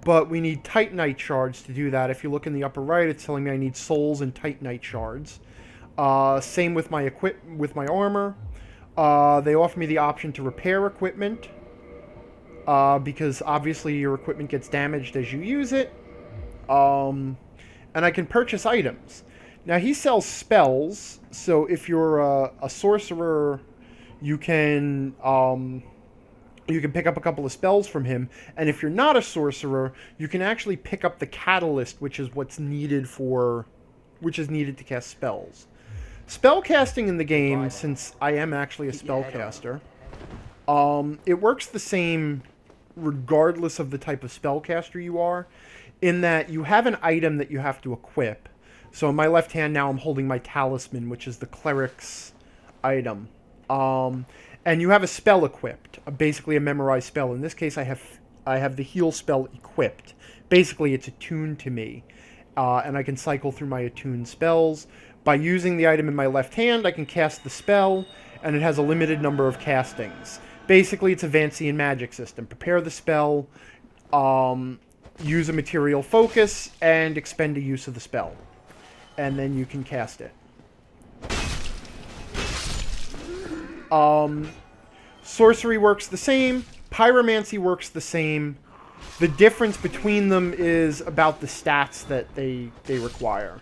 but we need Titanite shards to do that. If you look in the upper right, it's telling me I need souls and Titanite shards. Same with my armor. They offer me the option to repair equipment, because obviously your equipment gets damaged as you use it. And I can purchase items. Now, he sells spells, so if you're a sorcerer, you can pick up a couple of spells from him. And if you're not a sorcerer, you can actually pick up the catalyst, which is needed to cast spells. Spellcasting in the game, since I am actually a spellcaster, it works the same regardless of the type of spellcaster you are, in that you have an item that you have to equip. So in my left hand now I'm holding my talisman, which is the cleric's item. And you have a spell equipped, basically a memorized spell. In this case I have the heal spell equipped. Basically it's attuned to me, and I can cycle through my attuned spells. By using the item in my left hand, I can cast the spell, and it has a limited number of castings. Basically, it's a Vancian magic system. Prepare the spell, use a material focus, and expend a use of the spell. And then you can cast it. Sorcery works the same. Pyromancy works the same. The difference between them is about the stats that they require.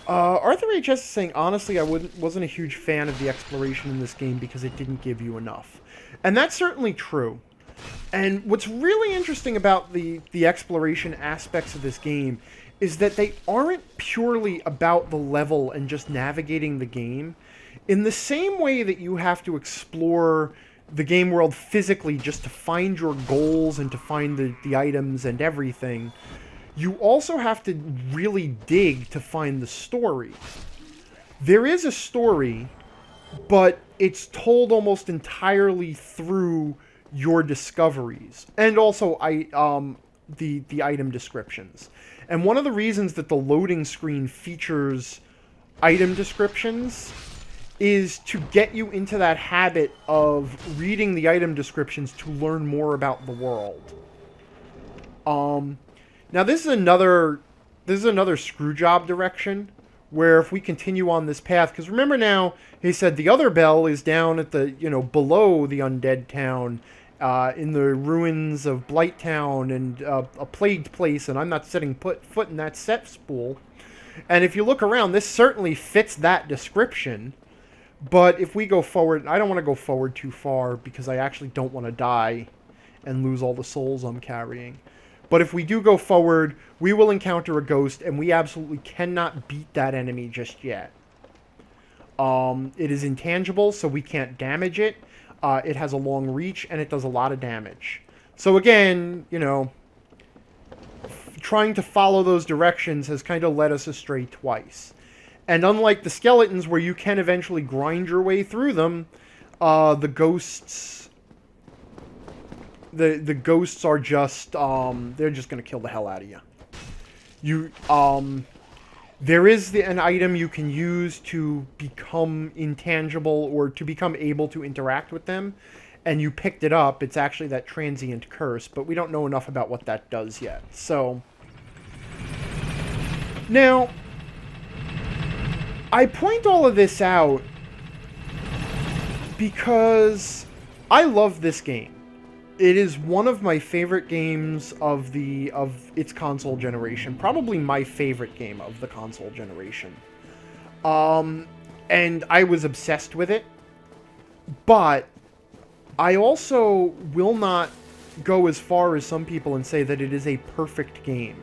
Arthur H.S. is saying, honestly, I wasn't a huge fan of the exploration in this game because it didn't give you enough. And that's certainly true. And what's really interesting about the exploration aspects of this game is that they aren't purely about the level and just navigating the game. In the same way that you have to explore the game world physically just to find your goals and to find the items and everything, you also have to really dig to find the story. There is a story, but it's told almost entirely through your discoveries, and also the item descriptions. And one of the reasons that the loading screen features item descriptions is to get you into that habit of reading the item descriptions to learn more about the world. Now this is another screw job direction, where if we continue on this path, because remember now, he said the other bell is down at the, below the undead town, in the ruins of Blighttown and a plagued place, and I'm not setting foot in that set spool. And if you look around, this certainly fits that description. But if we go forward, I don't want to go forward too far because I actually don't want to die and lose all the souls I'm carrying. But if we do go forward, we will encounter a ghost, and we absolutely cannot beat that enemy just yet. It is intangible, so we can't damage it. It has a long reach, and it does a lot of damage. So again, trying to follow those directions has kind of led us astray twice. And unlike the skeletons, where you can eventually grind your way through them, the ghosts The ghosts are just they're just gonna kill the hell out of you. There is an item you can use to become intangible or to become able to interact with them, and you picked it up. It's actually that transient curse, but we don't know enough about what that does yet. So now I point all of this out because I love this game. It is one of my favorite games of its console generation. Probably my favorite game of the console generation. And I was obsessed with it. But I also will not go as far as some people and say that it is a perfect game.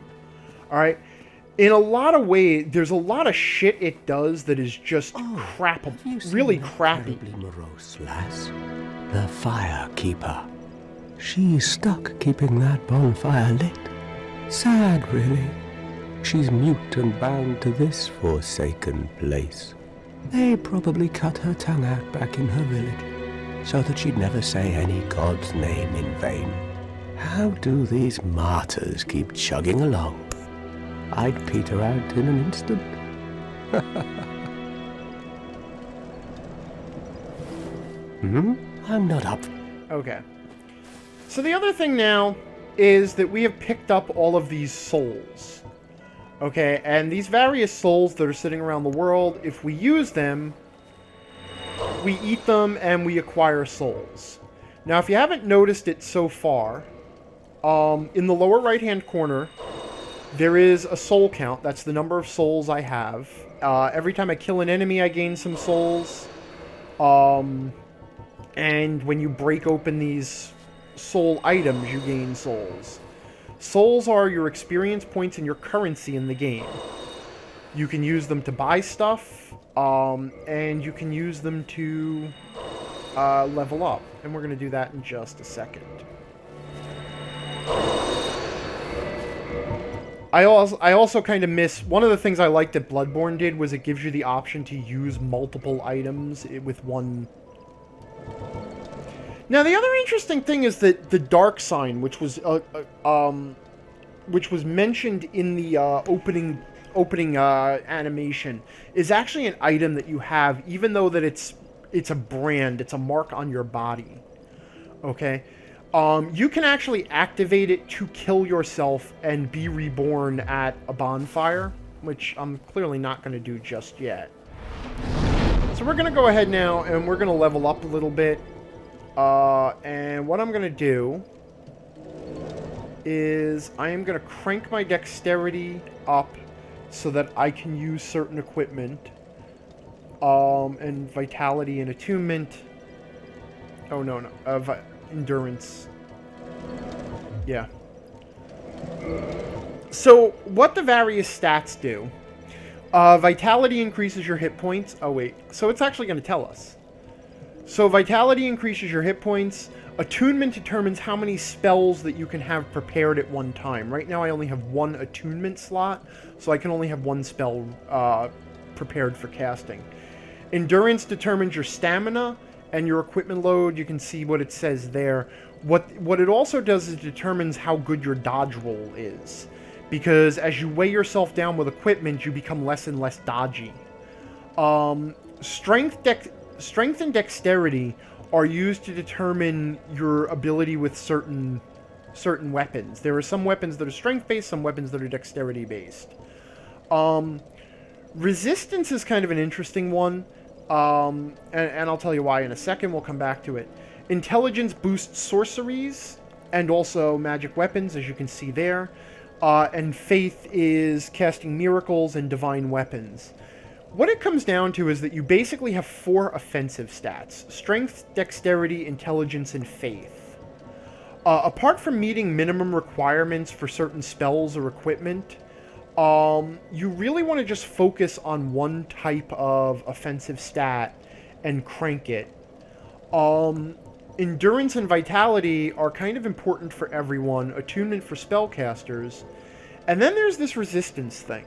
Alright? In a lot of ways, there's a lot of shit it does that is just crap, really crappy. Terribly morose lass, the Firekeeper. She's stuck keeping that bonfire lit. Sad, really. She's mute and bound to this forsaken place. They probably cut her tongue out back in her village, so that she'd never say any god's name in vain. How do these martyrs keep chugging along? I'd peter out in an instant. I'm not up. Okay. So the other thing now is that we have picked up all of these souls. Okay, and these various souls that are sitting around the world, if we use them, we eat them and we acquire souls. Now, if you haven't noticed it so far, in the lower right-hand corner, there is a soul count. That's the number of souls I have. Every time I kill an enemy, I gain some souls. And when you break open these soul items, you gain souls. Souls are your experience points and your currency in the game. You can use them to buy stuff, and you can use them to level up. And we're going to do that in just a second. I also kind of miss... One of the things I liked that Bloodborne did was it gives you the option to use multiple items with one... Now, the other interesting thing is that the dark sign, which was mentioned in the opening animation, is actually an item that you have, even though that it's a brand, it's a mark on your body. Okay, you can actually activate it to kill yourself and be reborn at a bonfire, which I'm clearly not going to do just yet. So we're going to go ahead now and we're going to level up a little bit. And what I'm going to do is I am going to crank my dexterity up so that I can use certain equipment. And vitality and attunement. Oh, no. Endurance. Yeah. So, what the various stats do. Vitality increases your hit points. Oh, wait. So it's actually going to tell us. So vitality increases your hit points. Attunement determines how many spells that you can have prepared at one time. Right now I only have one attunement slot, so I can only have one spell prepared for casting. Endurance determines your stamina and your equipment load. You can see what it says there. What it also does is it determines how good your dodge roll is. Because as you weigh yourself down with equipment, you become less and less dodgy. Strength and dexterity are used to determine your ability with certain weapons. There are some weapons that are strength-based, some weapons that are dexterity-based. Resistance is kind of an interesting one, and I'll tell you why in a second. We'll come back to it. Intelligence boosts sorceries and also magic weapons, as you can see there. And faith is casting miracles and divine weapons. What it comes down to is that you basically have 4 offensive stats. Strength, dexterity, intelligence, and faith. Apart from meeting minimum requirements for certain spells or equipment, you really want to just focus on one type of offensive stat and crank it. Endurance and vitality are kind of important for everyone. Attunement for spellcasters. And then there's this resistance thing.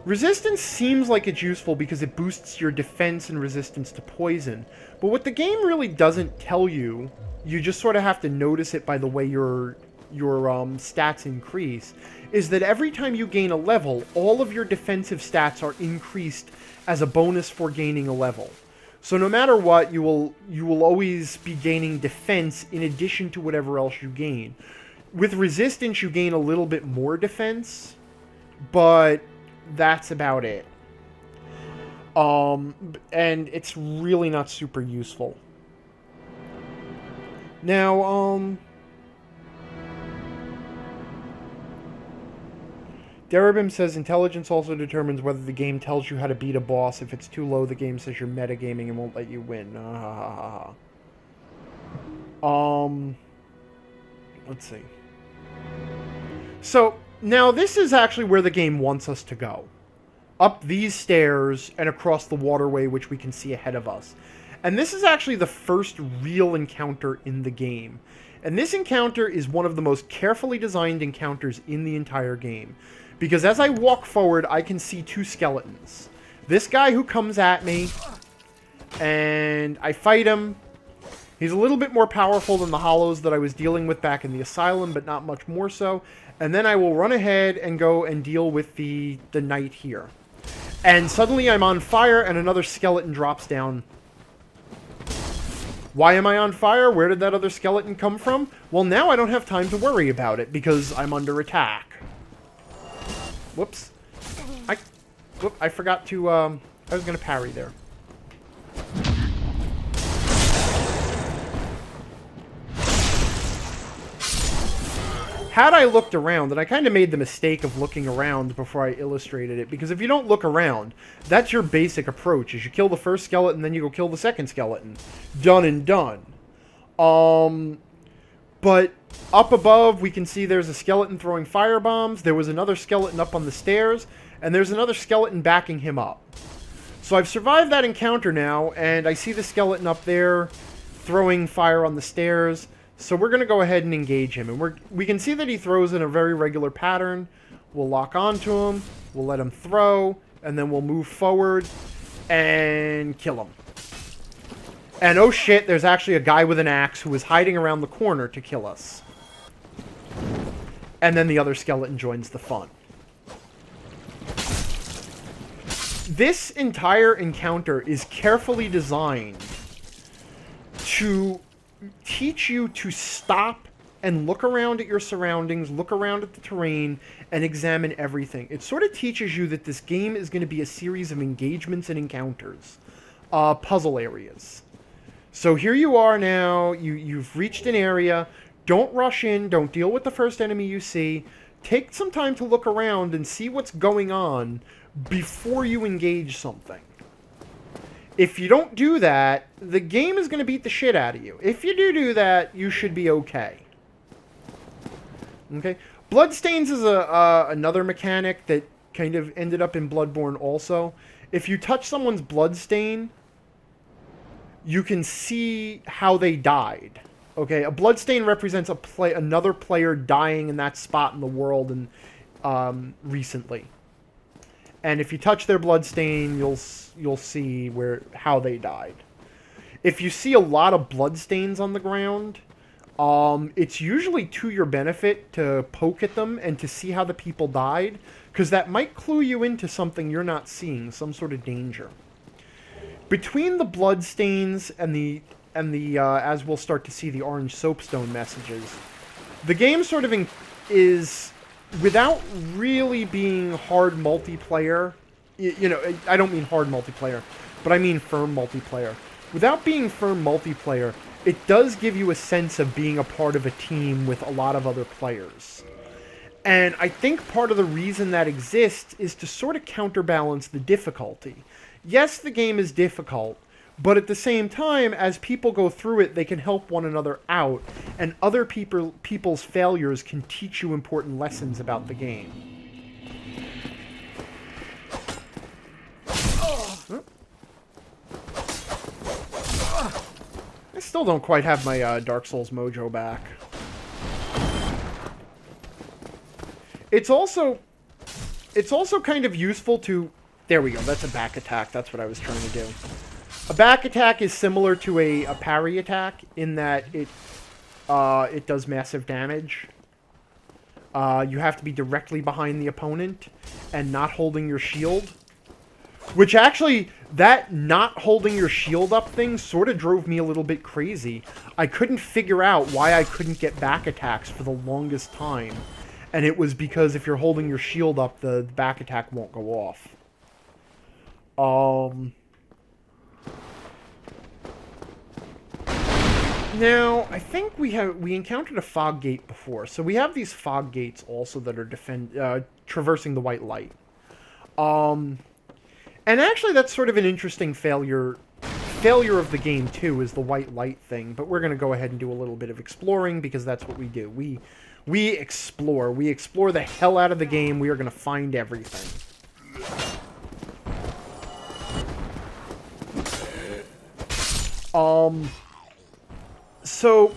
Resistance seems like it's useful because it boosts your defense and resistance to poison. But what the game really doesn't tell you, you just sort of have to notice it by the way your stats increase, is that every time you gain a level, all of your defensive stats are increased as a bonus for gaining a level. So no matter what, you will always be gaining defense in addition to whatever else you gain. With resistance, you gain a little bit more defense, but that's about it. And it's really not super useful. Now, Darabim says intelligence also determines whether the game tells you how to beat a boss. If it's too low, the game says you're metagaming and won't let you win. Let's see. So, now this is actually where the game wants us to go. Up these stairs and across the waterway, which we can see ahead of us. And this is actually the first real encounter in the game. And this encounter is one of the most carefully designed encounters in the entire game. Because as I walk forward, I can see two skeletons. This guy who comes at me, and I fight him. He's a little bit more powerful than the hollows that I was dealing with back in the Asylum, but not much more so. And then I will run ahead and go and deal with the knight here. And suddenly I'm on fire, and another skeleton drops down. Why am I on fire? Where did that other skeleton come from? Well, now I don't have time to worry about it, because I'm under attack. Whoops. I forgot to, I was going to parry there. Had I looked around, and I kind of made the mistake of looking around before I illustrated it, because if you don't look around, that's your basic approach, is you kill the first skeleton, then you go kill the second skeleton. Done and done. But up above, we can see there's a skeleton throwing firebombs, there was another skeleton up on the stairs, and there's another skeleton backing him up. So I've survived that encounter now, and I see the skeleton up there throwing fire on the stairs. So we're going to go ahead and engage him. And we can see that he throws in a very regular pattern. We'll lock onto him. We'll let him throw. And then we'll move forward and kill him. And oh shit, there's actually a guy with an axe who is hiding around the corner to kill us. And then the other skeleton joins the fun. This entire encounter is carefully designed to teach you to stop and look around at your surroundings, look around at the terrain, and examine everything. It sort of teaches you that this game is going to be a series of engagements and encounters. Puzzle areas. So here you are now, you've reached an area. Don't rush in, don't deal with the first enemy you see. Take some time to look around and see what's going on before you engage something. If you don't do that, the game is going to beat the shit out of you. If you do that, you should be okay. Okay? Bloodstains is another mechanic that kind of ended up in Bloodborne also. If you touch someone's bloodstain, you can see how they died. Okay? A bloodstain represents another player dying in that spot in the world and recently. And if you touch their bloodstain, you'll see how they died. If you see a lot of bloodstains on the ground, it's usually to your benefit to poke at them and to see how the people died, because that might clue you into something you're not seeing, some sort of danger. Between the bloodstains and the as we'll start to see, the orange soapstone messages, the game sort of is, without really being hard multiplayer, you know, I don't mean hard multiplayer, but I mean firm multiplayer. Without being firm multiplayer, it does give you a sense of being a part of a team with a lot of other players. And I think part of the reason that exists is to sort of counterbalance the difficulty. Yes, the game is difficult, but at the same time, as people go through it, they can help one another out, and other people's failures can teach you important lessons about the game. I still don't quite have my Dark Souls mojo back. It's also it's also kind of useful to... There we go. That's a back attack. That's what I was trying to do. A back attack is similar to a parry attack in that it does massive damage. You have to be directly behind the opponent and not holding your shield. Which actually, that not holding your shield up thing sort of drove me a little bit crazy. I couldn't figure out why I couldn't get back attacks for the longest time. And it was because if you're holding your shield up, the back attack won't go off. Now, I think we encountered a fog gate before. So we have these fog gates also that are traversing the white light. And actually, that's sort of an interesting failure of the game, too, is the white light thing. But we're going to go ahead and do a little bit of exploring, because that's what we do. We explore. We explore the hell out of the game. We are going to find everything. So,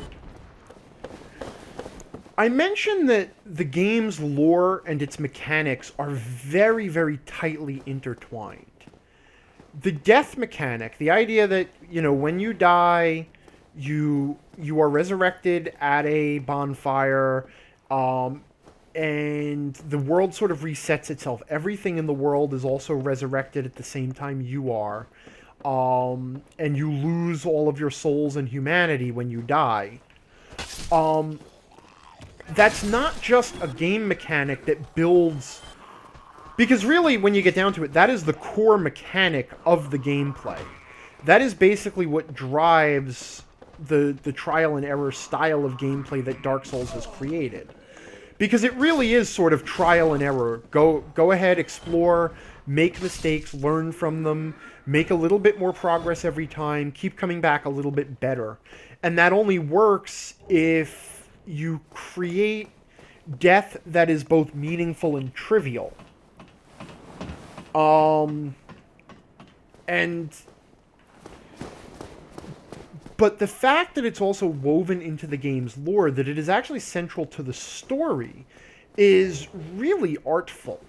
I mentioned that the game's lore and its mechanics are very, very tightly intertwined. The death mechanic, the idea that, you know, when you die, you are resurrected at a bonfire, and the world sort of resets itself. Everything in the world is also resurrected at the same time you are, and you lose all of your souls and humanity when you die. That's not just a game mechanic that builds... Because really, when you get down to it, that is the core mechanic of the gameplay. That is basically what drives the trial and error style of gameplay that Dark Souls has created. Because it really is sort of trial and error. Go ahead, explore, make mistakes, learn from them, make a little bit more progress every time, keep coming back a little bit better. And that only works if you create death that is both meaningful and trivial. But the fact that it's also woven into the game's lore, that it is actually central to the story, is really artful.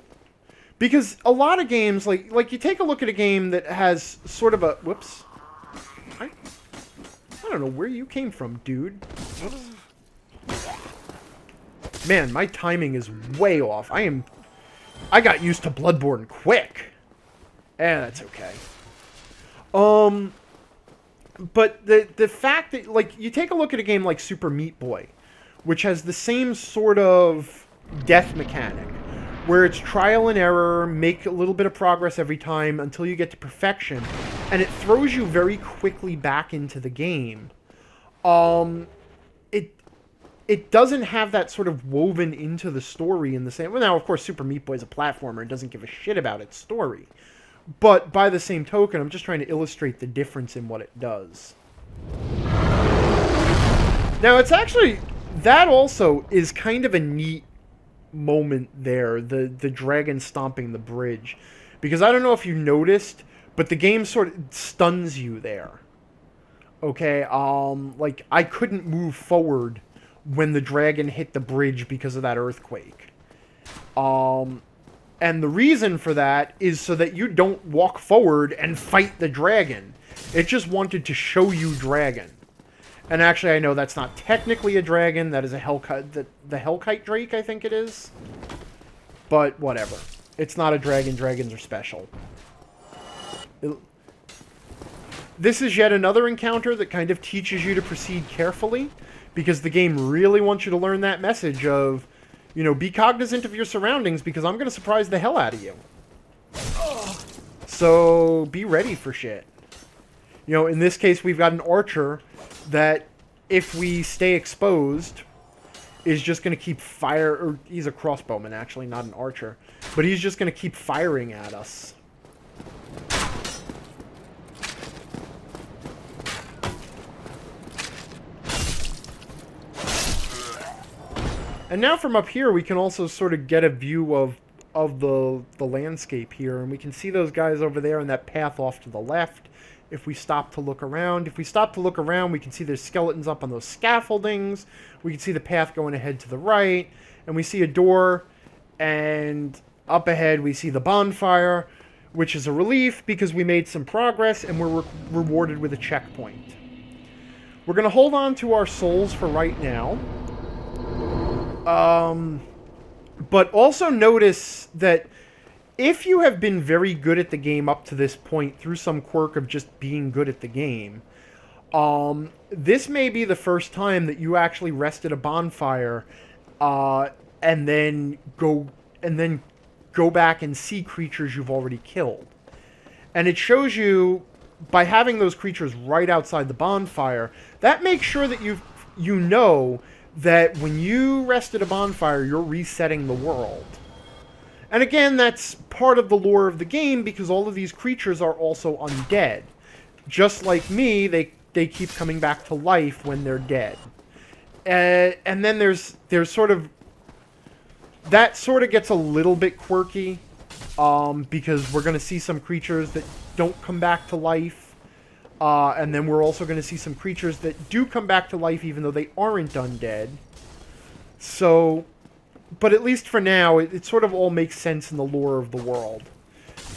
Because a lot of games, like you take a look at a game that has sort of a... Whoops. I don't know where you came from, dude. Man, my timing is way off. I got used to Bloodborne quick. That's okay. But the fact that, like, you take a look at a game like Super Meat Boy, which has the same sort of death mechanic, where it's trial and error, make a little bit of progress every time until you get to perfection, and it throws you very quickly back into the game. It doesn't have that sort of woven into the story in the same... Well, now, of course, Super Meat Boy is a platformer and doesn't give a shit about its story. But by the same token, I'm just trying to illustrate the difference in what it does. Now, it's actually... That also is kind of a neat moment there, the dragon stomping the bridge. Because I don't know if you noticed, but the game sort of stuns you there. Okay, like, I couldn't move forward when the dragon hit the bridge because of that earthquake. And the reason for that is so that you don't walk forward and fight the dragon. It just wanted to show you dragon. And actually, I know that's not technically a dragon. That is a Hellkite, the Hellkite Drake, I think it is. But whatever. It's not a dragon. Dragons are special. This is yet another encounter that kind of teaches you to proceed carefully, because the game really wants you to learn that message of, you know, be cognizant of your surroundings, because I'm going to surprise the hell out of you. So, be ready for shit. You know, in this case, we've got an archer that, if we stay exposed, is just going to keep or he's a crossbowman, actually, not an archer. But he's just going to keep firing at us. And now from up here, we can also sort of get a view of the landscape here. And we can see those guys over there on that path off to the left. If we stop to look around. If we stop to look around, we can see there's skeletons up on those scaffoldings. We can see the path going ahead to the right. And we see a door. And up ahead we see the bonfire, which is a relief because we made some progress and we're rewarded with a checkpoint. We're going to hold on to our souls for right now. But also notice that if you have been very good at the game up to this point through some quirk of just being good at the game, this may be the first time that you actually rest at a bonfire, and then go back and see creatures you've already killed. And it shows you, by having those creatures right outside the bonfire, that makes sure that you know that when you rest at a bonfire, you're resetting the world. And again, that's part of the lore of the game, because all of these creatures are also undead. Just like me, they keep coming back to life when they're dead. And then there's sort of... That sort of gets a little bit quirky, because we're going to see some creatures that don't come back to life. And then we're also going to see some creatures that do come back to life even though they aren't undead. So... But at least for now, it sort of all makes sense in the lore of the world.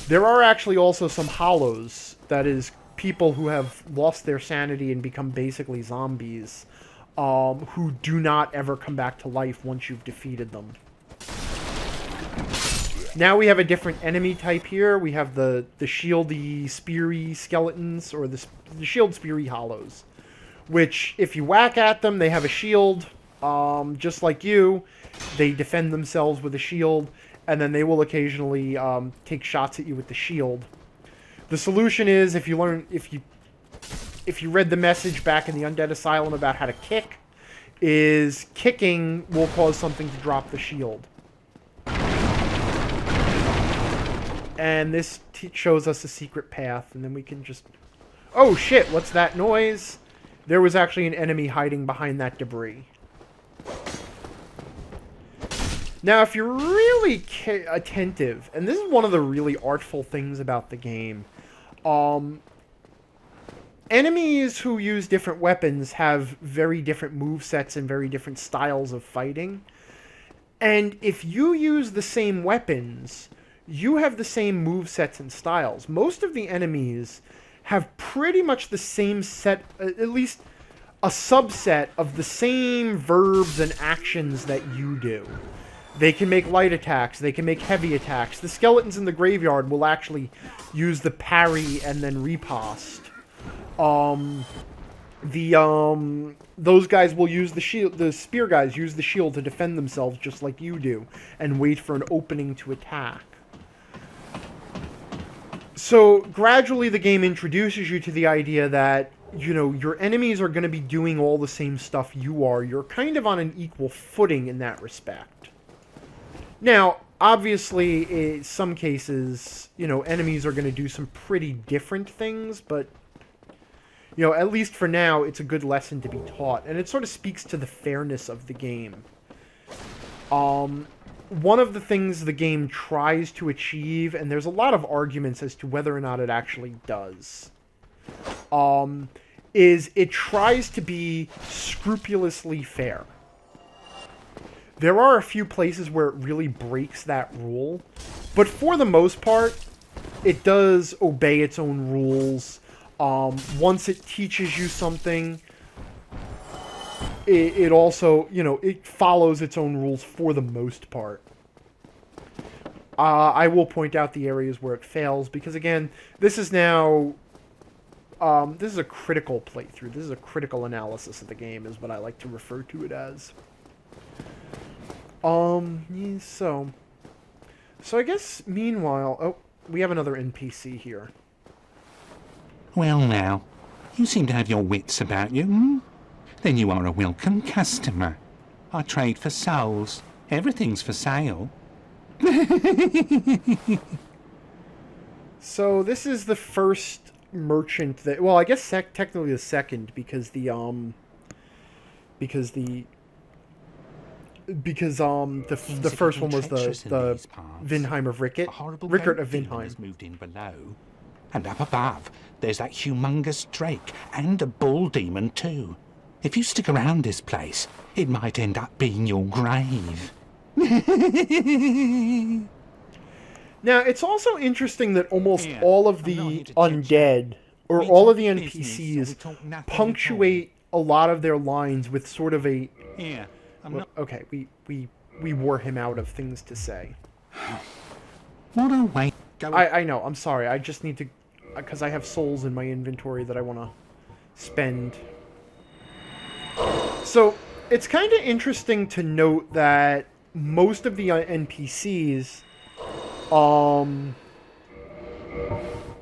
There are actually also some hollows, that is, people who have lost their sanity and become basically zombies, who do not ever come back to life once you've defeated them. Now we have a different enemy type here. We have the shieldy, speary skeletons, or the shield speary hollows, which, if you whack at them, they have a shield, just like you. They defend themselves with a shield, and then they will occasionally take shots at you with the shield. The solution is, if you read the message back in the Undead Asylum about how to kick, is kicking will cause something to drop the shield. And this shows us a secret path, and then we can just... Oh shit, what's that noise? There was actually an enemy hiding behind that debris. Now, if you're really attentive, and this is one of the really artful things about the game, enemies who use different weapons have very different movesets and very different styles of fighting. And if you use the same weapons, you have the same movesets and styles. Most of the enemies have pretty much the same set, at least a subset of the same verbs and actions that you do. They can make light attacks. They can make heavy attacks. The skeletons in the graveyard will actually use the parry and then riposte. Those guys will use the shield. The spear guys use the shield to defend themselves just like you do, and wait for an opening to attack. So gradually the game introduces you to the idea that, you know, your enemies are going to be doing all the same stuff you are. You're kind of on an equal footing in that respect. Now, obviously, in some cases, you know, enemies are going to do some pretty different things, but, you know, at least for now, it's a good lesson to be taught, and it sort of speaks to the fairness of the game. One of the things the game tries to achieve, and there's a lot of arguments as to whether or not it actually does, is it tries to be scrupulously fair. There are a few places where it really breaks that rule, but for the most part, it does obey its own rules. Once it teaches you something, it also, you know, it follows its own rules for the most part. I will point out the areas where it fails, because again, this is now... this is a critical playthrough. This is a critical analysis of the game, is what I like to refer to it as. So I guess, meanwhile... Oh, we have another NPC here. Well now, you seem to have your wits about you, hmm? Then you are a welcome customer. I trade for souls. Everything's for sale. So this is the first merchant that... Well, I guess technically the second, because the first one was the Vinheim of Rickert. Rickert of Vinheim. Has moved in below. And up above, there's that humongous drake and a bull demon too. If you stick around this place, it might end up being your grave. Now, it's also interesting that almost Here, all of I'm the not here to undead, or We all of talk the business, or we NPCs, talk nothing at all. punctuate a lot of their lines with sort of a... Here, I'm Well, not. okay, we wore him out of things to say. What a way. Go. I know, I'm sorry, I just need to... Because I have souls in my inventory that I want to spend. So, it's kind of interesting to note that most of the NPCs...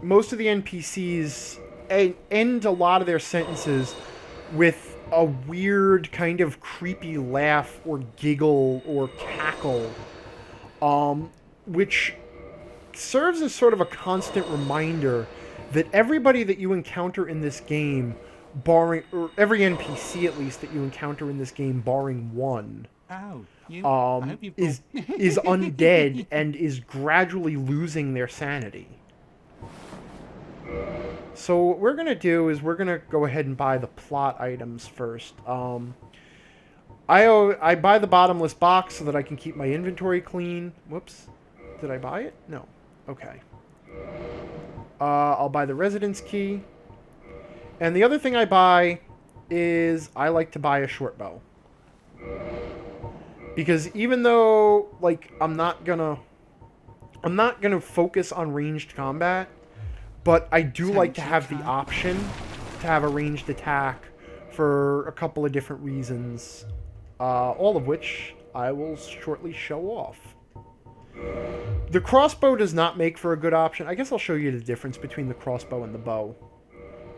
most of the NPCs end a lot of their sentences with a weird kind of creepy laugh or giggle or cackle, which serves as sort of a constant reminder that everybody that you encounter in this game, barring, or every NPC at least that you encounter in this game, barring one, Oh, you. I hope you've is undead and is gradually losing their sanity. So what we're going to do is we're going to go ahead and buy the plot items first. I buy the bottomless box so that I can keep my inventory clean. Whoops. Did I buy it? No. Okay. I'll buy the residence key. And the other thing I buy is I like to buy a short bow. Because even though, like, I'm not gonna focus on ranged combat, but I do like to have the option to have a ranged attack for a couple of different reasons, all of which I will shortly show off. The crossbow does not make for a good option. I guess I'll show you the difference between the crossbow and the bow,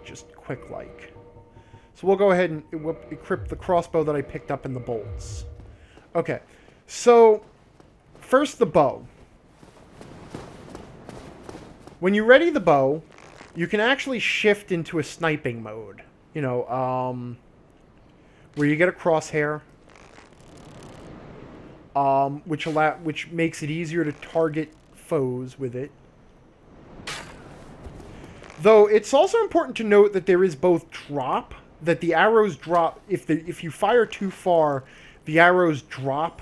just quick like. So we'll go ahead and equip the crossbow that I picked up in the bolts. Okay, so first the bow. When you ready the bow, you can actually shift into a sniping mode. You know, where you get a crosshair, which makes it easier to target foes with it. Though it's also important to note that there is both drop, that the arrows drop if you fire too far, the arrows drop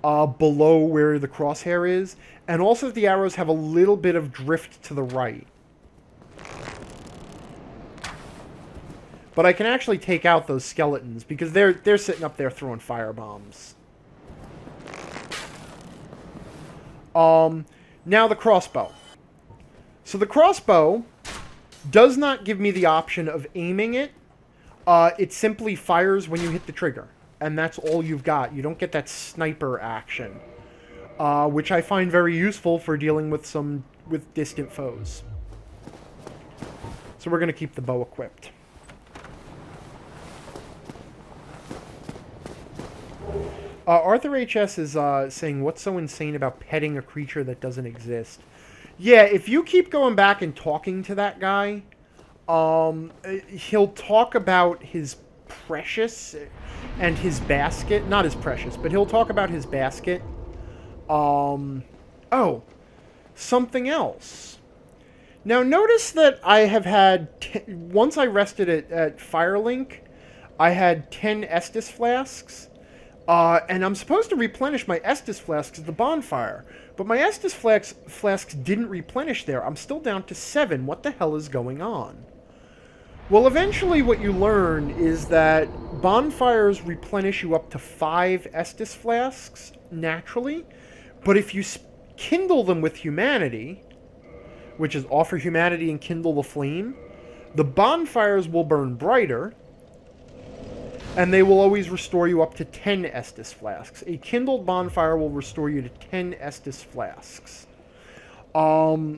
below where the crosshair is, and also the arrows have a little bit of drift to the right. But I can actually take out those skeletons because they're sitting up there throwing firebombs. Now the crossbow. So the crossbow does not give me the option of aiming it. It simply fires when you hit the trigger. And that's all you've got. You don't get that sniper action. Which I find very useful for dealing with distant foes. So we're going to keep the bow equipped. Arthur HS is saying, what's so insane about petting a creature that doesn't exist? Yeah, if you keep going back and talking to that guy, he'll talk about his precious and his basket. Not his precious, but he'll talk about his basket. Oh, something else. Now notice that I have had, once I rested at Firelink, I had 10 Estus flasks. And I'm supposed to replenish my Estus flasks at the bonfire. But my Estus flasks didn't replenish there. I'm still down to 7. What the hell is going on? Well, eventually what you learn is that bonfires replenish you up to 5 Estus flasks naturally. But if you kindle them with humanity, which is offer humanity and kindle the flame, the bonfires will burn brighter. And they will always restore you up to 10 Estus flasks. A kindled bonfire will restore you to 10 Estus flasks.